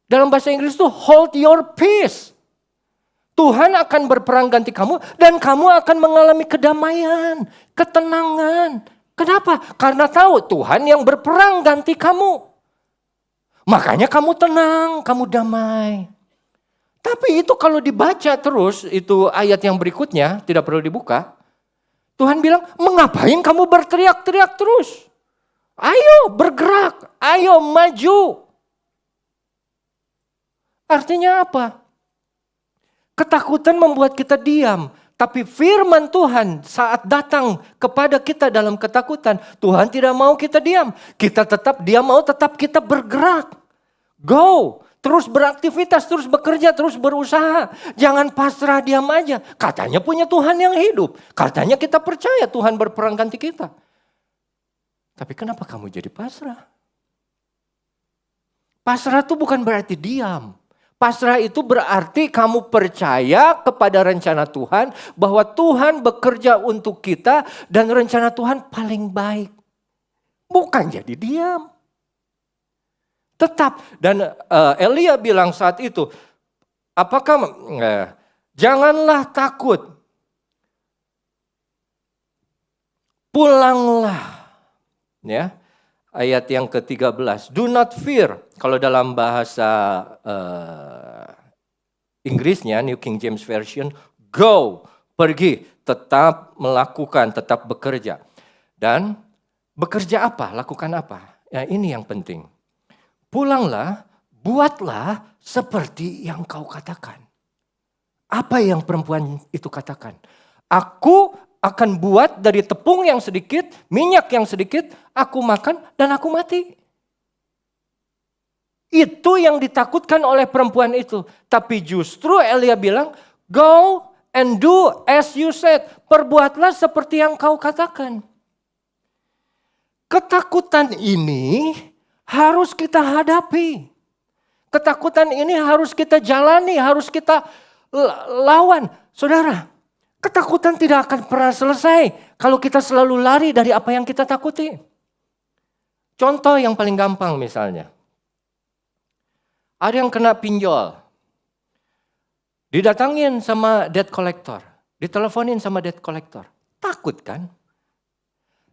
Dalam bahasa Inggris itu hold your peace. Tuhan akan berperang ganti kamu dan kamu akan mengalami kedamaian, ketenangan. Kenapa? Karena tahu Tuhan yang berperang ganti kamu. Makanya kamu tenang, kamu damai. Tapi itu kalau dibaca terus, itu ayat yang berikutnya, tidak perlu dibuka. Tuhan bilang, mengapain kamu berteriak-teriak terus? Ayo bergerak, ayo maju. Artinya apa? Ketakutan membuat kita diam. Tapi firman Tuhan saat datang kepada kita dalam ketakutan, Tuhan tidak mau kita diam. Dia mau tetap kita bergerak. Go, terus beraktivitas, terus bekerja, terus berusaha. Jangan pasrah diam aja. Katanya punya Tuhan yang hidup. Katanya kita percaya Tuhan berperang ganti kita. Tapi kenapa kamu jadi pasrah? Pasrah itu bukan berarti diam. Pasrah itu berarti kamu percaya kepada rencana Tuhan, bahwa Tuhan bekerja untuk kita dan rencana Tuhan paling baik. Bukan jadi diam. Tetap. Dan Elia bilang saat itu, janganlah takut. Pulanglah. Ya. Ayat yang ke-13. Do not fear. Kalau dalam bahasa Inggrisnya, New King James Version, go. Pergi. Tetap melakukan, tetap bekerja. Dan bekerja apa? Lakukan apa? Ya, ini yang penting. Pulanglah, buatlah seperti yang kau katakan. Apa yang perempuan itu katakan? Aku akan buat dari tepung yang sedikit, minyak yang sedikit, aku makan dan aku mati. Itu yang ditakutkan oleh perempuan itu. Tapi justru Elia bilang, go and do as you said. Perbuatlah seperti yang kau katakan. Ketakutan ini harus kita hadapi. Ketakutan ini harus kita jalani, harus kita lawan. Saudara, ketakutan tidak akan pernah selesai kalau kita selalu lari dari apa yang kita takuti. Contoh yang paling gampang misalnya. Ada yang kena pinjol. Didatangin sama debt collector. Diteleponin sama debt collector. Takut kan?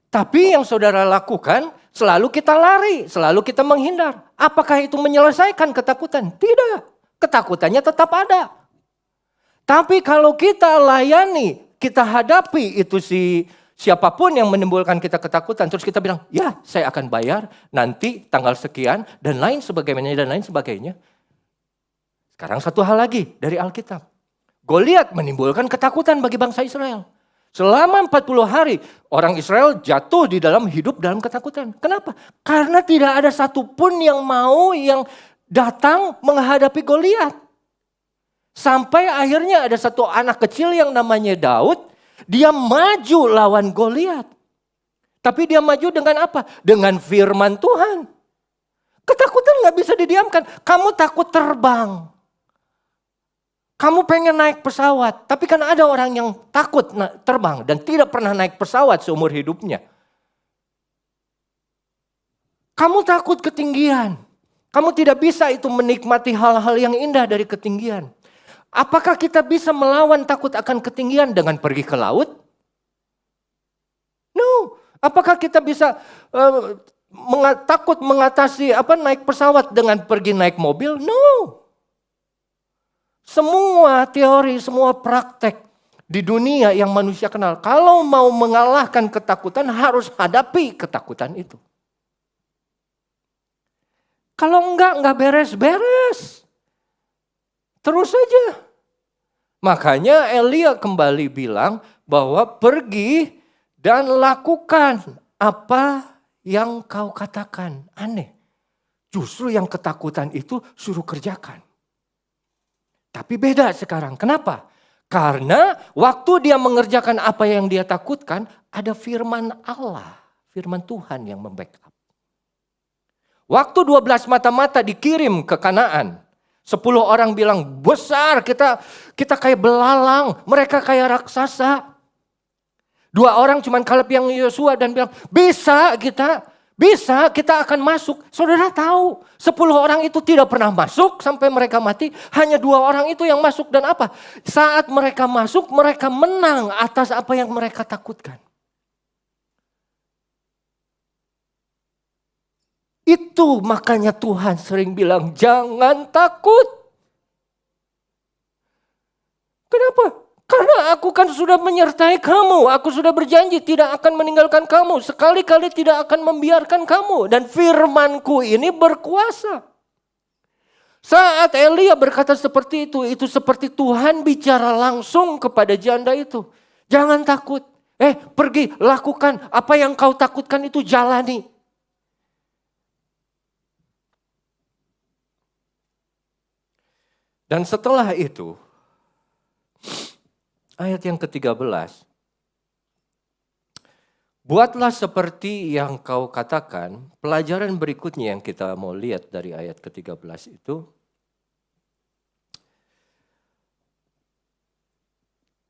Tapi yang saudara lakukan, selalu kita lari, selalu kita menghindar. Apakah itu menyelesaikan ketakutan? Tidak. Ketakutannya tetap ada. Tapi kalau kita layani, kita hadapi itu siapapun yang menimbulkan kita ketakutan. Terus kita bilang, ya saya akan bayar nanti tanggal sekian dan lain sebagainya. Sekarang satu hal lagi dari Alkitab. Goliat menimbulkan ketakutan bagi bangsa Israel. Selama 40 hari orang Israel jatuh di dalam hidup dalam ketakutan. Kenapa? Karena tidak ada satupun yang datang menghadapi Goliat. Sampai akhirnya ada satu anak kecil yang namanya Daud, dia maju lawan Goliat. Tapi dia maju dengan apa? Dengan firman Tuhan. Ketakutan gak bisa didiamkan. Kamu takut terbang. Kamu pengen naik pesawat. Tapi kan ada orang yang takut terbang dan tidak pernah naik pesawat seumur hidupnya. Kamu takut ketinggian. Kamu tidak bisa itu menikmati hal-hal yang indah dari ketinggian. Apakah kita bisa melawan takut akan ketinggian dengan pergi ke laut? No. Apakah kita bisa takut mengatasi naik pesawat dengan pergi naik mobil? No. Semua teori, semua praktek di dunia yang manusia kenal, kalau mau mengalahkan ketakutan harus hadapi ketakutan itu. Kalau enggak beres-beres. Terus saja. Makanya Elia kembali bilang bahwa pergi dan lakukan apa yang kau katakan. Aneh. Justru yang ketakutan itu suruh kerjakan. Tapi beda sekarang. Kenapa? Karena waktu dia mengerjakan apa yang dia takutkan, ada firman Allah. Firman Tuhan yang membackup. Waktu 12 mata-mata dikirim ke Kanaan. 10 orang bilang besar, kita kayak belalang, mereka kayak raksasa. 2 orang cuman Kaleb yang Yosua dan bilang bisa kita akan masuk. Saudara tahu 10 orang itu tidak pernah masuk sampai mereka mati. Hanya 2 orang itu yang masuk dan apa? Saat mereka masuk mereka menang atas apa yang mereka takutkan. Itu makanya Tuhan sering bilang jangan takut. Kenapa? Karena aku kan sudah menyertai kamu. Aku sudah berjanji tidak akan meninggalkan kamu. Sekali-kali tidak akan membiarkan kamu. Dan firmanku ini berkuasa. Saat Elia berkata seperti itu seperti Tuhan bicara langsung kepada janda itu. Jangan takut. Pergi, lakukan apa yang kau takutkan itu jalani. Dan setelah itu, ayat yang ke-13, buatlah seperti yang kau katakan. Pelajaran berikutnya yang kita mau lihat dari ayat ke-13 itu,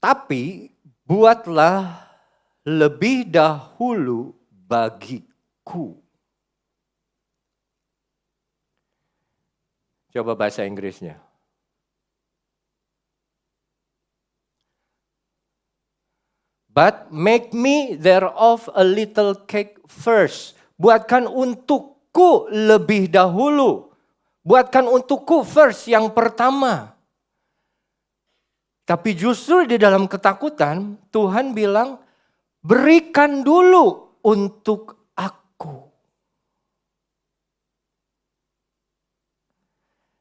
Tapi buatlah lebih dahulu bagiku. Coba bahasa Inggrisnya. But make me thereof a little cake first. Buatkan untukku lebih dahulu. Buatkan untukku first, yang pertama. Tapi justru di dalam ketakutan, Tuhan bilang, berikan dulu untuk aku.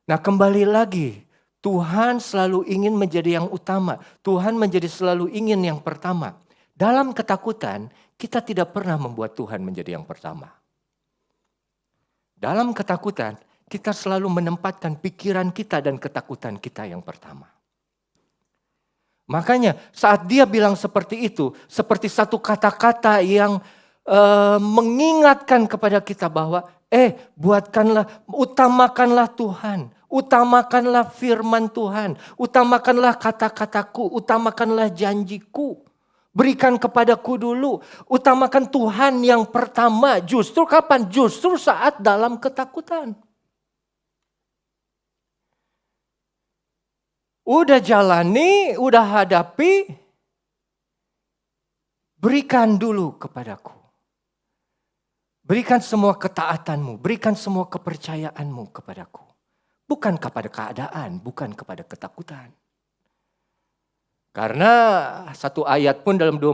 Nah, kembali lagi, Tuhan selalu ingin menjadi yang utama. Tuhan selalu ingin yang pertama. Dalam ketakutan, kita tidak pernah membuat Tuhan menjadi yang pertama. Dalam ketakutan, kita selalu menempatkan pikiran kita dan ketakutan kita yang pertama. Makanya saat dia bilang seperti itu, seperti satu kata-kata yang mengingatkan kepada kita bahwa utamakanlah Tuhan, utamakanlah firman Tuhan, utamakanlah kata-kataku, utamakanlah janjiku. Berikan kepadaku dulu, utamakan Tuhan yang pertama. Justru kapan? Justru saat dalam ketakutan. Udah jalani, udah hadapi, berikan dulu kepadaku. Berikan semua ketaatanmu, berikan semua kepercayaanmu kepadaku. Bukan kepada keadaan, bukan kepada ketakutan. Karena satu ayat pun dalam 2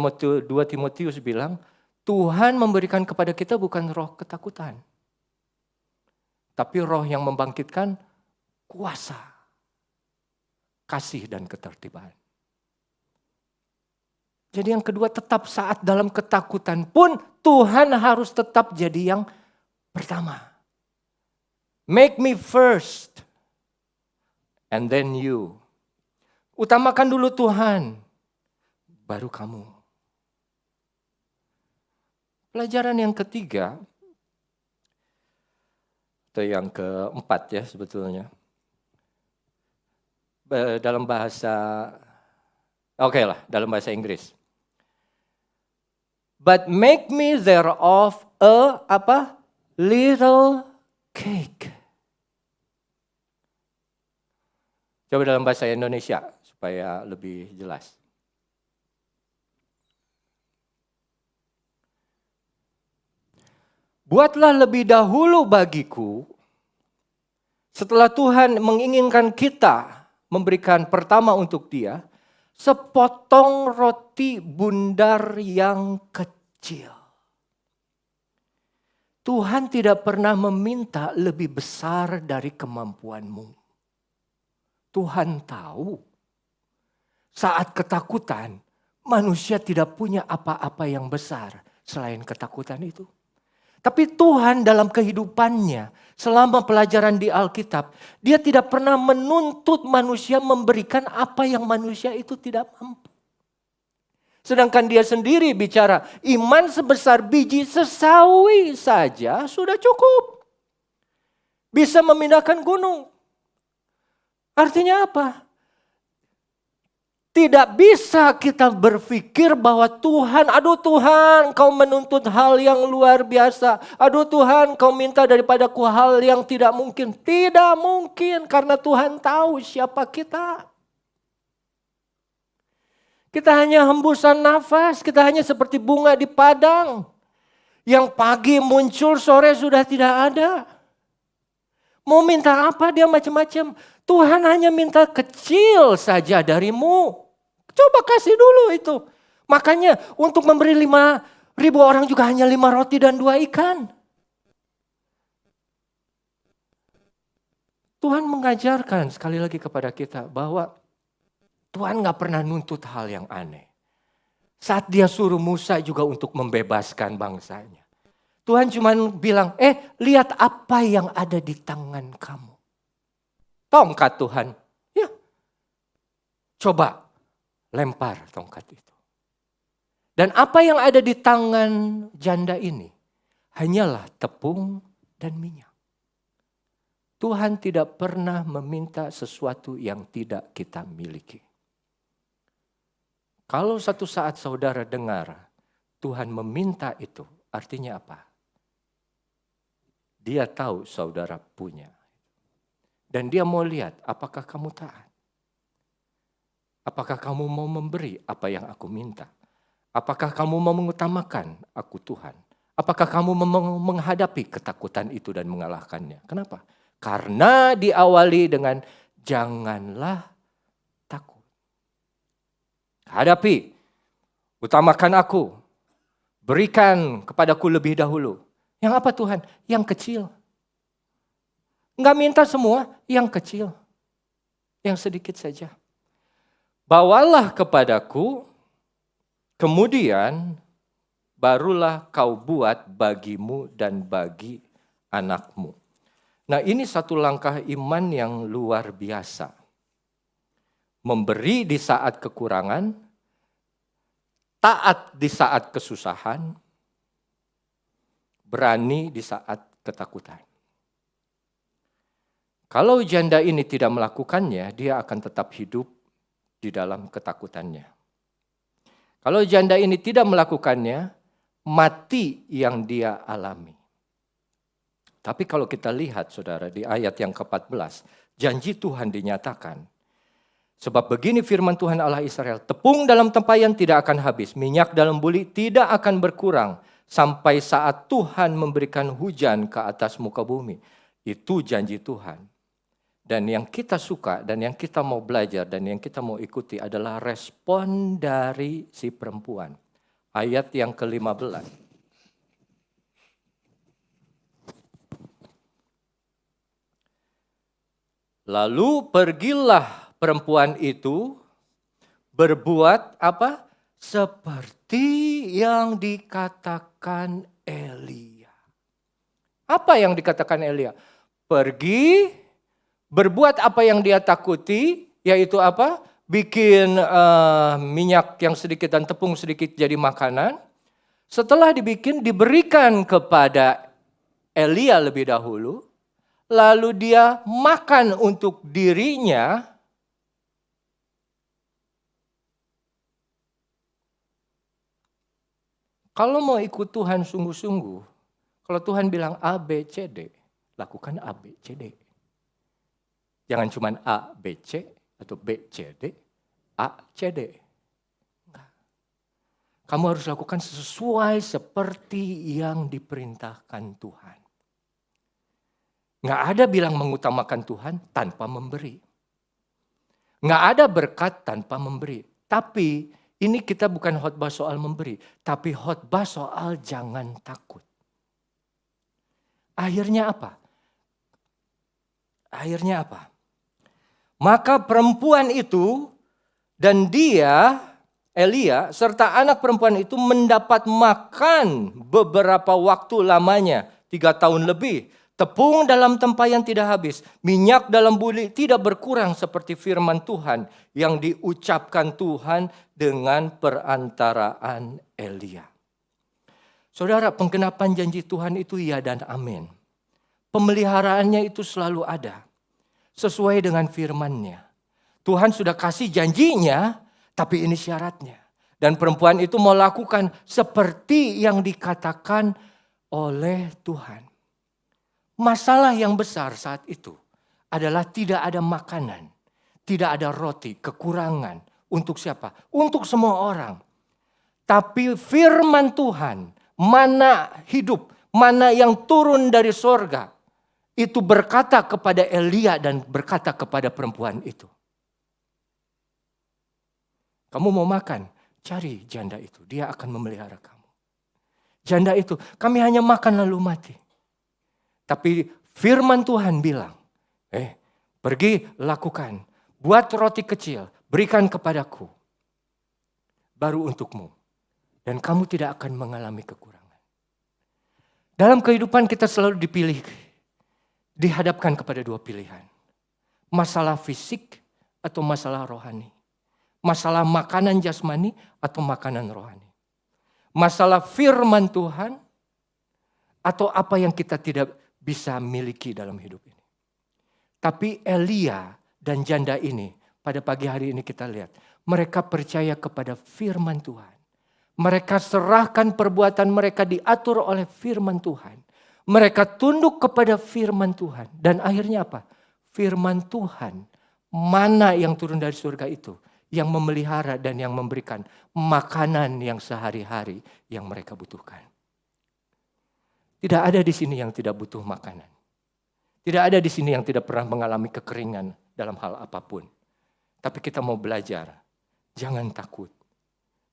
Timotius bilang, Tuhan memberikan kepada kita bukan roh ketakutan. Tapi roh yang membangkitkan kuasa, kasih dan ketertiban. Jadi yang kedua, tetap saat dalam ketakutan pun Tuhan harus tetap jadi yang pertama. Make me first and then you. Utamakan dulu Tuhan, baru kamu. Pelajaran yang ketiga, atau yang keempat ya sebetulnya. Dalam bahasa, dalam bahasa Inggris. But make me thereof a little cake. Coba dalam bahasa Indonesia supaya lebih jelas. Buatlah lebih dahulu bagiku, setelah Tuhan menginginkan kita memberikan pertama untuk dia, sepotong roti bundar yang kecil. Tuhan tidak pernah meminta lebih besar dari kemampuanmu. Tuhan tahu saat ketakutan manusia tidak punya apa-apa yang besar selain ketakutan itu. Tapi Tuhan dalam kehidupannya selama pelajaran di Alkitab, dia tidak pernah menuntut manusia memberikan apa yang manusia itu tidak mampu. Sedangkan dia sendiri bicara, iman sebesar biji sesawi saja sudah cukup. Bisa memindahkan gunung. Artinya apa? Tidak bisa kita berpikir bahwa Tuhan, aduh Tuhan kau menuntut hal yang luar biasa. Aduh Tuhan kau minta daripadaku hal yang tidak mungkin. Tidak mungkin karena Tuhan tahu siapa kita. Kita hanya hembusan nafas, kita hanya seperti bunga di padang. Yang pagi muncul, sore sudah tidak ada. Mau minta apa dia macam-macam. Tuhan hanya minta kecil saja darimu. Coba kasih dulu itu. Makanya untuk memberi 5.000 orang juga hanya 5 roti dan 2 ikan. Tuhan mengajarkan sekali lagi kepada kita bahwa Tuhan gak pernah nuntut hal yang aneh. Saat dia suruh Musa juga untuk membebaskan bangsanya. Tuhan cuma bilang, lihat apa yang ada di tangan kamu. Tongkat Tuhan. Ya. Coba lempar tongkat itu. Dan apa yang ada di tangan janda ini hanyalah tepung dan minyak. Tuhan tidak pernah meminta sesuatu yang tidak kita miliki. Kalau satu saat saudara dengar Tuhan meminta itu, artinya apa? Dia tahu saudara punya. Dan dia mau lihat apakah kamu taat. Apakah kamu mau memberi apa yang aku minta? Apakah kamu mau mengutamakan aku Tuhan? Apakah kamu mau menghadapi ketakutan itu dan mengalahkannya? Kenapa? Karena diawali dengan janganlah takut. Hadapi, utamakan aku, berikan kepadaku lebih dahulu. Yang apa Tuhan? Yang kecil. Enggak minta semua, yang kecil. Yang sedikit saja. Bawalah kepadaku, kemudian barulah kau buat bagimu dan bagi anakmu. Nah, ini satu langkah iman yang luar biasa. Memberi di saat kekurangan, taat di saat kesusahan, berani di saat ketakutan. Kalau janda ini tidak melakukannya, dia akan tetap hidup di dalam ketakutannya. Kalau janda ini tidak melakukannya, mati yang dia alami. Tapi kalau kita lihat saudara di ayat yang ke-14, janji Tuhan dinyatakan. Sebab begini firman Tuhan Allah Israel, tepung dalam tempayan tidak akan habis, minyak dalam buli tidak akan berkurang, sampai saat Tuhan memberikan hujan ke atas muka bumi. Itu janji Tuhan. Dan yang kita suka dan yang kita mau belajar dan yang kita mau ikuti adalah respon dari si perempuan. Ayat yang ke-15. Lalu pergilah perempuan itu berbuat apa? Seperti yang dikatakan Elia. Apa yang dikatakan Elia? Pergi, berbuat apa yang dia takuti, yaitu apa? Bikin minyak yang sedikit dan tepung sedikit jadi makanan. Setelah dibikin, diberikan kepada Elia lebih dahulu. Lalu dia makan untuk dirinya. Kalau mau ikut Tuhan sungguh-sungguh, kalau Tuhan bilang A, B, C, D, lakukan A, B, C, D. Jangan cuma A, B, C, atau B, C, D, A, C, D. Enggak. Kamu harus lakukan sesuai seperti yang diperintahkan Tuhan. Enggak ada bilang mengutamakan Tuhan tanpa memberi. Enggak ada berkat tanpa memberi. Tapi ini kita bukan khotbah soal memberi, tapi khotbah soal jangan takut. Akhirnya apa? Akhirnya apa? Maka perempuan itu dan dia, Elia, serta anak perempuan itu mendapat makan beberapa waktu lamanya, 3 tahun lebih. Tepung dalam tempayan tidak habis, minyak dalam buli tidak berkurang seperti firman Tuhan yang diucapkan Tuhan dengan perantaraan Elia. Saudara, penggenapan janji Tuhan itu ya dan amin. Pemeliharaannya itu selalu ada. Sesuai dengan firman-Nya. Tuhan sudah kasih janjinya, tapi ini syaratnya. Dan perempuan itu mau lakukan seperti yang dikatakan oleh Tuhan. Masalah yang besar saat itu adalah tidak ada makanan, tidak ada roti, kekurangan. Untuk siapa? Untuk semua orang. Tapi firman Tuhan, mana hidup, mana yang turun dari sorga, itu berkata kepada Elia dan berkata kepada perempuan itu. Kamu mau makan? Cari janda itu. Dia akan memelihara kamu. Janda itu, kami hanya makan lalu mati. Tapi firman Tuhan bilang, pergi lakukan. Buat roti kecil, berikan kepadaku. Baru untukmu. Dan kamu tidak akan mengalami kekurangan. Dalam kehidupan kita selalu dihadapkan kepada 2 pilihan. Masalah fisik atau masalah rohani. Masalah makanan jasmani atau makanan rohani. Masalah firman Tuhan atau apa yang kita tidak bisa miliki dalam hidup ini. Tapi Elia dan janda ini pada pagi hari ini kita lihat. Mereka percaya kepada firman Tuhan. Mereka serahkan perbuatan mereka diatur oleh firman Tuhan. Mereka tunduk kepada firman Tuhan. Dan akhirnya apa? Firman Tuhan, mana yang turun dari surga itu, yang memelihara dan yang memberikan makanan yang sehari-hari yang mereka butuhkan. Tidak ada di sini yang tidak butuh makanan. Tidak ada di sini yang tidak pernah mengalami kekeringan dalam hal apapun. Tapi kita mau belajar, jangan takut.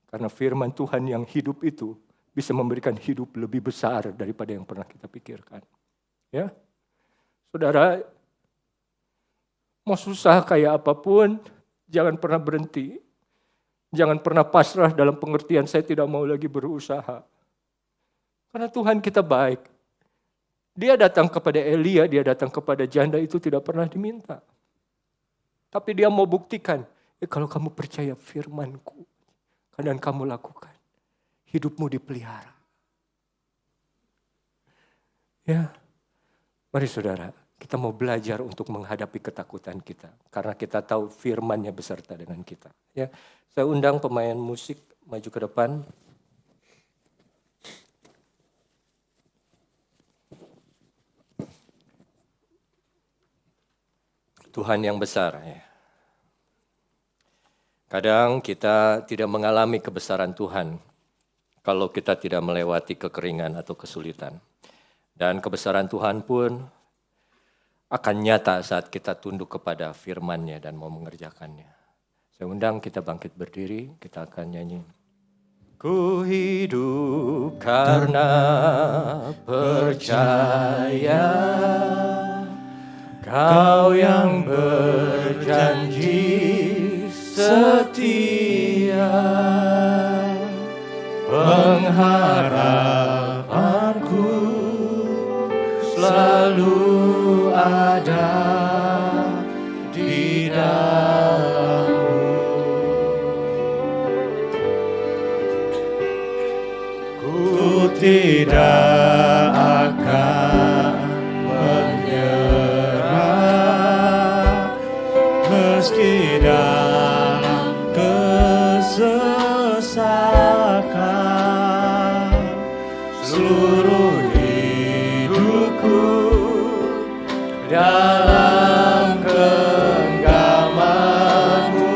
Karena firman Tuhan yang hidup itu bisa memberikan hidup lebih besar daripada yang pernah kita pikirkan. Ya, saudara, mau susah kayak apapun, jangan pernah berhenti. Jangan pernah pasrah dalam pengertian saya tidak mau lagi berusaha. Karena Tuhan kita baik. Dia datang kepada Elia, dia datang kepada janda itu tidak pernah diminta. Tapi dia mau buktikan, kalau kamu percaya firman-Ku, dan kamu lakukan, hidupmu dipelihara. Ya, mari saudara, kita mau belajar untuk menghadapi ketakutan kita. Karena kita tahu firman-Nya beserta dengan kita. Ya, saya undang pemain musik maju ke depan. Tuhan yang besar. Ya. Kadang kita tidak mengalami kebesaran Tuhan kalau kita tidak melewati kekeringan atau kesulitan. Dan kebesaran Tuhan pun akan nyata saat kita tunduk kepada firman-Nya dan mau mengerjakannya. Saya undang kita bangkit berdiri, kita akan nyanyi. Ku hidup karena percaya, Kau yang berjanji setia, pengharapanku selalu ada di dalam-Mu. Ku tidak akan menyerah meski dalam kesesakan, seluruh hidupku dalam genggaman-Mu.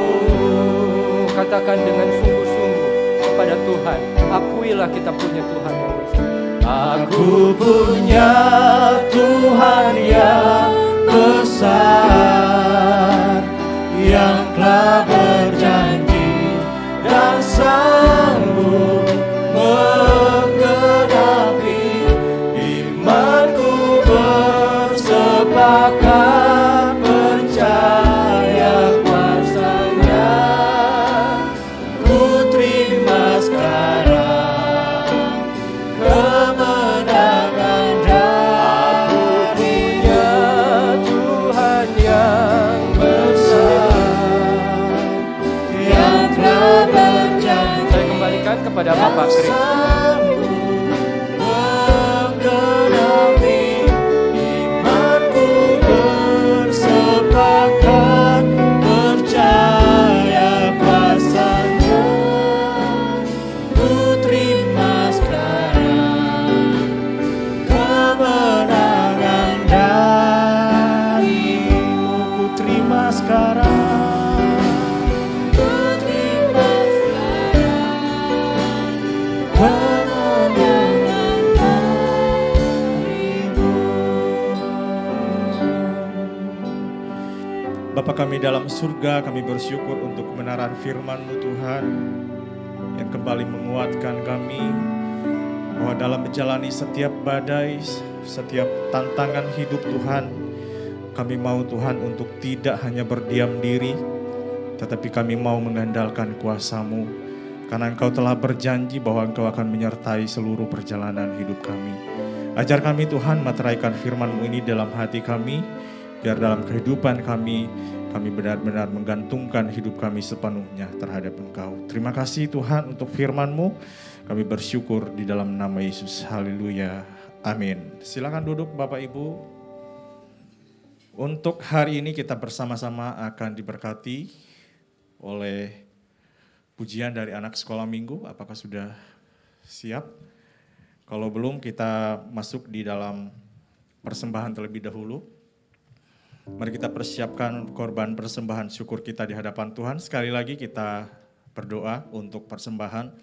Katakan dengan sungguh-sungguh kepada Tuhan, akuilah kita punya Tuhan yang besar. Aku punya Tuhan yang besar, yang telah berjanji dan sanggup menggenapi. Imanku bersepakat percaya kuasa-Nya. Ku terima sekarang kemenangan darinya. Tuhan yang besar, yang telah berjanji. Saya kembalikan kepada Bapak Kris. Menggenapi imanku bersepakat percaya kuasa-Nya. Ku terima sekarang kemenangan dari-Mu. Ku terima sekarang, ku terima sekarang kemenangan dari-Mu. Bapa kami dalam surga, kami bersyukur untuk kebenaran firman-Mu Tuhan, yang kembali menguatkan kami, bahwa dalam menjalani setiap badai, setiap tantangan hidup Tuhan, kami mau Tuhan untuk tidak hanya berdiam diri, tetapi kami mau mengandalkan kuasa-Mu, karena Engkau telah berjanji bahwa Engkau akan menyertai seluruh perjalanan hidup kami. Ajar kami Tuhan meteraikan firman-Mu ini dalam hati kami, biar dalam kehidupan kami benar-benar menggantungkan hidup kami sepenuhnya terhadap Engkau. Terima kasih Tuhan untuk firman-Mu. Kami bersyukur di dalam nama Yesus. Haleluya. Amin. Silakan duduk Bapak Ibu. Untuk hari ini kita bersama-sama akan diberkati oleh pujian dari anak sekolah minggu. Apakah sudah siap? Kalau belum, kita masuk di dalam persembahan terlebih dahulu. Mari kita persiapkan korban persembahan syukur kita di hadapan Tuhan. Sekali lagi kita berdoa untuk persembahan.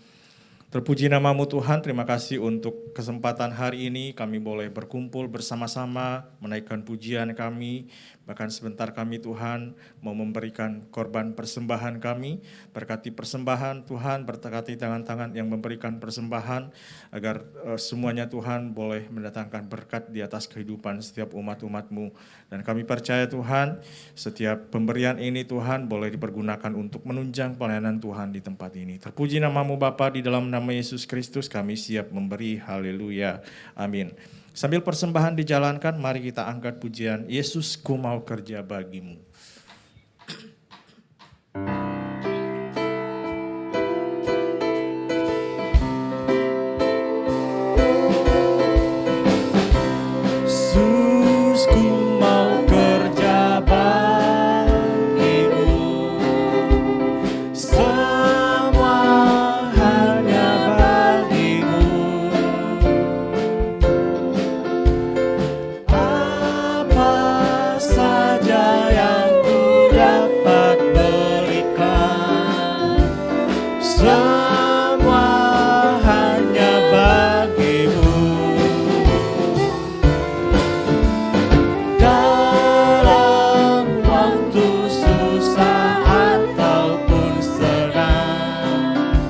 Terpuji namamu Tuhan, terima kasih untuk kesempatan hari ini kami boleh berkumpul bersama-sama, menaikkan pujian kami, bahkan sebentar kami Tuhan mau memberikan korban persembahan kami. Berkati persembahan Tuhan, berkati tangan-tangan yang memberikan persembahan, agar semuanya Tuhan boleh mendatangkan berkat di atas kehidupan setiap umat-umat-Mu. Dan kami percaya Tuhan, setiap pemberian ini Tuhan boleh dipergunakan untuk menunjang pelayanan Tuhan di tempat ini. Terpuji namamu Bapa, di dalam nama Yesus Kristus kami siap memberi. Haleluya. Amin. Sambil persembahan dijalankan, mari kita angkat pujian Yesus, ku mau kerja bagimu. Yesus, ku mau kerja bagimu. Semua hanya bagimu. Apa saja yang ku dapat berikan, semua hanya bagimu. Dalam waktu susah ataupun senang,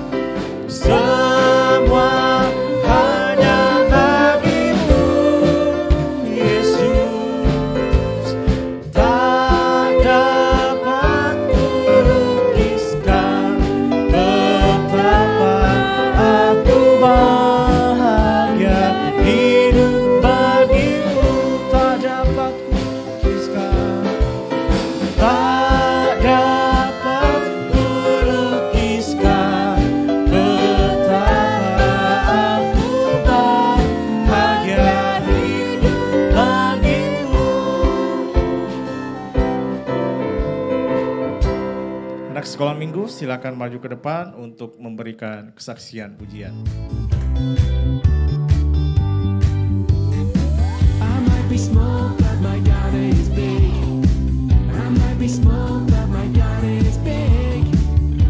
semua hanya bagimu, Yesus. Tak dapat kulukiskan betapa aku bahagia hidup bagimu. Tak dapat kulukiskan, tak dapat kulukiskan betapa aku bahagia hidup bagimu. Anak sekolah minggu, silakan maju ke depan untuk memberikan kesaksian pujian. I might be small, but my God is big. I might be small, but my God is big.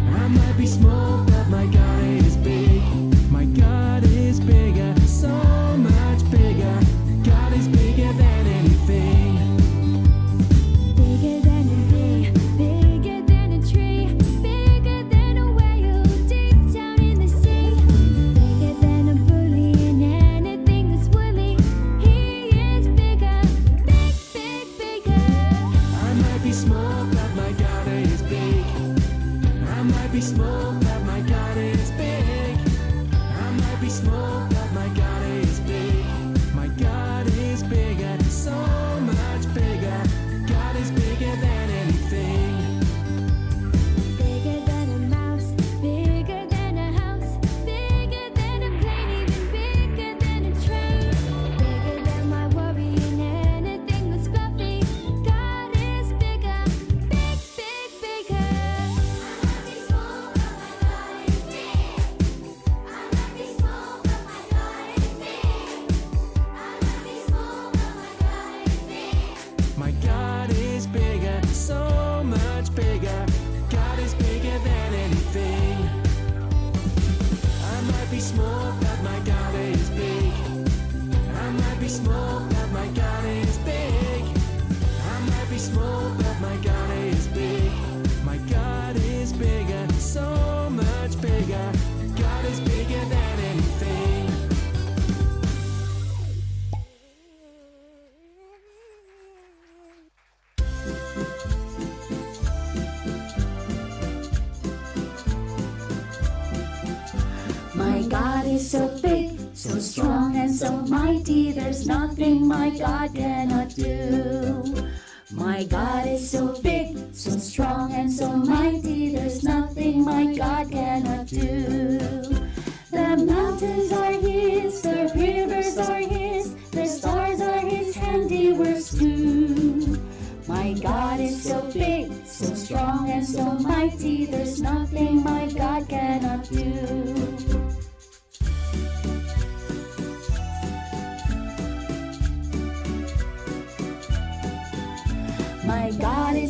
I might be small, but my God is big. My God is bigger, so much bigger. God is bigger than anything. Bigger than a bee, bigger than a tree, bigger than a whale deep down in the sea, bigger than a bully and anything that's woolly. He is bigger, big, big, bigger. I might be small, but my God is big. I might be small, but my God is big. I might be small, but my God is big. My God is bigger, so much bigger. God is bigger than anything. Bigger than a mouse, bigger than a house, bigger than a plane, even bigger than a train, bigger than my worry and anything that's fluffy. God is bigger, big, big, bigger. I might be small, but my God is big. I might be small, but my God is big. I might be small, but my God is big. My God is bigger, so much bigger. God is bigger than anything. I might be small, but my God is big. I might be small, but my God is big. I might be small, but my God is big. My God is bigger, so much bigger. God is bigger than anything. My God is so big, so strong and so mighty, there's nothing my God cannot do. My God is so big, so strong and so mighty, there's nothing my God cannot do. The mountains are His, the rivers are His, the stars are His handiworks too. My God is so big, so strong and so mighty, there's nothing my God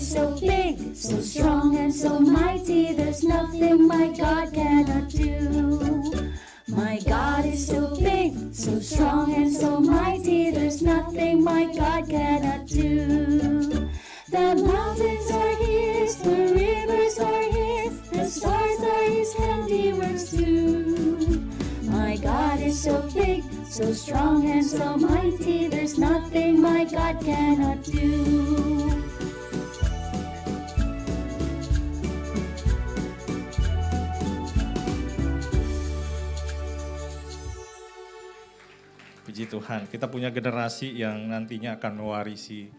is so big, so strong and so mighty, there's nothing my God cannot do. My God is so big, so strong and so mighty, there's nothing my God cannot do. The mountains are His, the rivers are His, the stars are His handiworks too. My God is so big, so strong and so mighty, there's nothing my God cannot do. Puji Tuhan, kita punya generasi yang nantinya akan mewarisi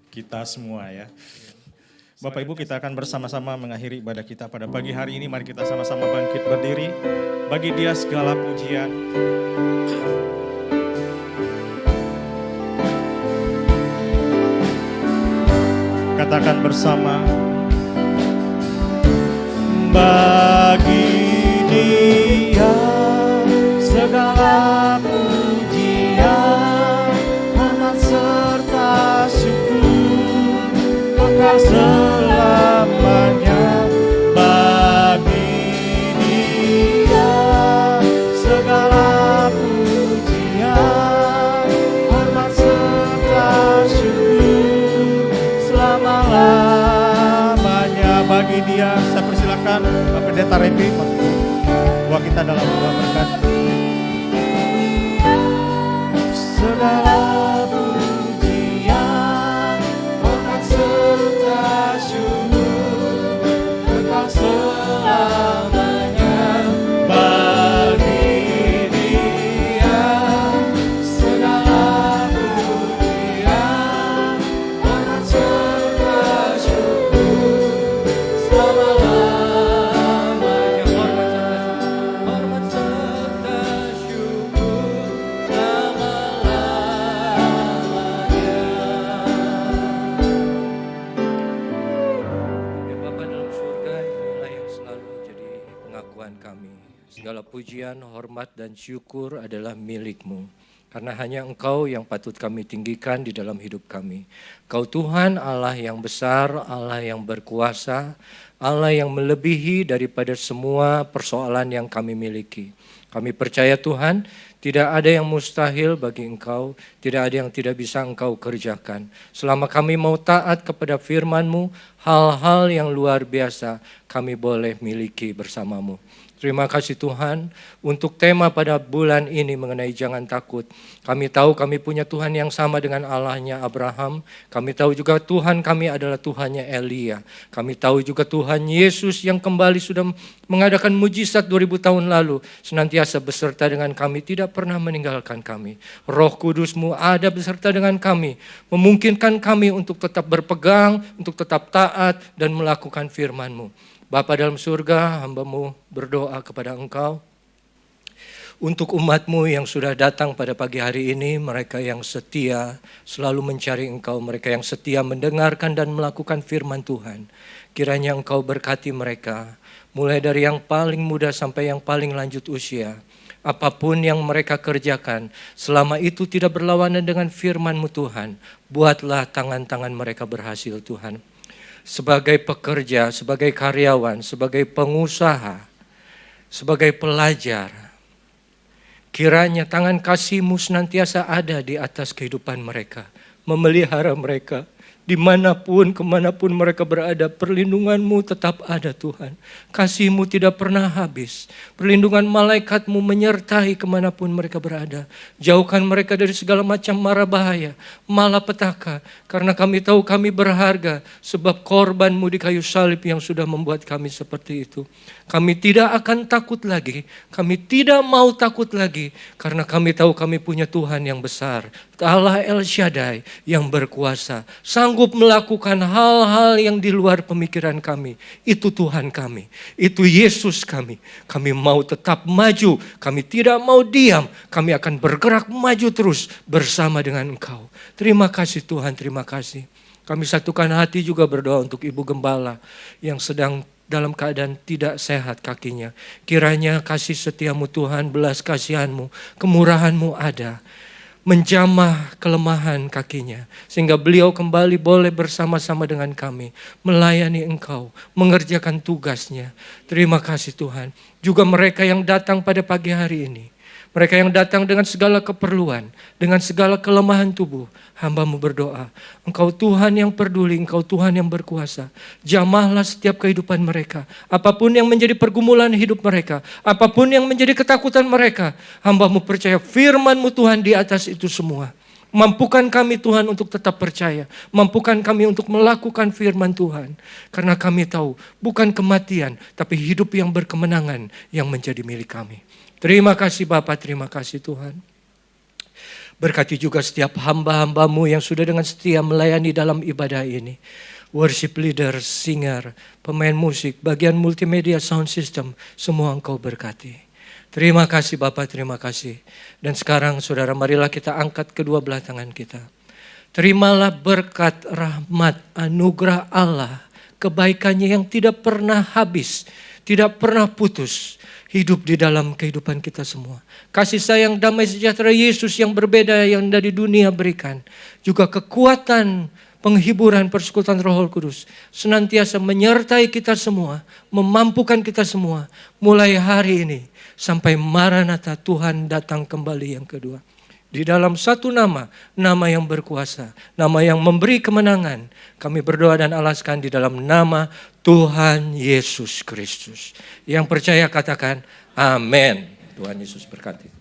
kita semua ya. Bapak Ibu, kita akan bersama-sama mengakhiri ibadah kita pada pagi hari ini. Mari kita sama-sama bangkit berdiri. Bagi Dia segala pujian. Katakan bersama. Bagi Dia segala pujian, hormat serta syukur kekal selamanya. Bagi Dia segala pujian, hormat serta syukur selama-lamanya. Bagi Dia, saya persilakan Bapak Pendeta Revi bahwa kita dalam doa berkat. Segala pujian, hormat serta syukur kekal selamanya. Bagi Dia segala pujian, hormat serta syukur selama-lamanya. Hormat serta syukur Ya Bapa dalam surga, inilah yang selalu menjadi pengakuan kami. Segala pujian, hormat, dan syukur adalah milik-Mu. Karena hanya Engkau yang patut kami tinggikan di dalam hidup kami. Kau Tuhan Allah yang besar, Allah yang berkuasa, Allah yang melebihi daripada semua persoalan yang kami miliki. Kami percaya Tuhan, tidak ada yang mustahil bagi Engkau, tidak ada yang tidak bisa Engkau kerjakan. Selama kami mau taat kepada firman-Mu, hal-hal yang luar biasa kami boleh miliki bersama-Mu. Terima kasih Tuhan untuk tema pada bulan ini mengenai jangan takut. Kami tahu kami punya Tuhan yang sama dengan Allahnya Abraham. Kami tahu juga Tuhan kami adalah Tuhannya Elia. Kami tahu juga Tuhan Yesus yang kembali sudah mengadakan mujizat 2000 tahun lalu. Senantiasa beserta dengan kami, tidak pernah meninggalkan kami. Roh Kudus-Mu ada beserta dengan kami. Memungkinkan kami untuk tetap berpegang, untuk tetap taat dan melakukan firman-Mu. Bapa dalam surga, hamba-Mu berdoa kepada Engkau untuk umat-Mu yang sudah datang pada pagi hari ini, mereka yang setia selalu mencari Engkau, mereka yang setia mendengarkan dan melakukan firman Tuhan. Kiranya Engkau berkati mereka, mulai dari yang paling muda sampai yang paling lanjut usia. Apapun yang mereka kerjakan, selama itu tidak berlawanan dengan firman-Mu Tuhan, buatlah tangan-tangan mereka berhasil Tuhan. Sebagai pekerja, sebagai karyawan, sebagai pengusaha, sebagai pelajar, kiranya tangan kasih-Mu senantiasa ada di atas kehidupan mereka, memelihara mereka, dimanapun, kemanapun mereka berada, perlindungan-Mu tetap ada Tuhan. Kasih-Mu tidak pernah habis. Perlindungan malaikat-Mu menyertai kemanapun mereka berada. Jauhkan mereka dari segala macam mara bahaya, malapetaka. Karena kami tahu kami berharga, sebab korban-Mu di kayu salib yang sudah membuat kami seperti itu. Kami tidak akan takut lagi, kami tidak mau takut lagi. Karena kami tahu kami punya Tuhan yang besar, Allah El Shaddai yang berkuasa, sanggup melakukan hal-hal yang di luar pemikiran kami. Itu Tuhan kami, itu Yesus kami. Kami mau tetap maju, kami tidak mau diam. Kami akan bergerak maju terus bersama dengan Engkau. Terima kasih Tuhan, terima kasih. Kami satukan hati juga berdoa untuk Ibu Gembala yang sedang dalam keadaan tidak sehat kakinya. Kiranya kasih setiamu Tuhan, belas kasihan-Mu, kemurahan-Mu ada. menjamah kelemahan kakinya, sehingga beliau kembali boleh bersama-sama dengan kami, melayani Engkau, mengerjakan tugasnya. Terima kasih Tuhan. Juga mereka yang datang pada pagi hari ini, mereka yang datang dengan segala keperluan, dengan segala kelemahan tubuh, hamba-Mu berdoa, Engkau Tuhan yang peduli, Engkau Tuhan yang berkuasa. Jamahlah setiap kehidupan mereka. Apapun yang menjadi pergumulan hidup mereka, apapun yang menjadi ketakutan mereka, hamba-Mu percaya firman-Mu Tuhan di atas itu semua. Mampukan kami Tuhan untuk tetap percaya. Mampukan kami untuk melakukan firman Tuhan. Karena kami tahu bukan kematian, tapi hidup yang berkemenangan yang menjadi milik kami. Terima kasih Bapa, terima kasih Tuhan. Berkati juga setiap hamba-hamba-Mu yang sudah dengan setia melayani dalam ibadah ini. Worship leader, singer, pemain musik, bagian multimedia, sound system, semua Engkau berkati. Terima kasih Bapa, terima kasih. Dan sekarang saudara, marilah kita angkat kedua belah tangan kita. Terimalah berkat, rahmat, anugerah Allah, kebaikannya yang tidak pernah habis, tidak pernah putus, hidup di dalam kehidupan kita semua. Kasih sayang, damai sejahtera Yesus yang berbeda yang dari dunia berikan. Juga kekuatan, penghiburan, persekutuan Roh Kudus senantiasa menyertai kita semua, memampukan kita semua mulai hari ini sampai Maranatha, Tuhan datang kembali yang kedua. Di dalam satu nama, nama yang berkuasa, nama yang memberi kemenangan, kami berdoa dan alaskan di dalam nama Tuhan Yesus Kristus. Yang percaya katakan amin. Tuhan Yesus berkati.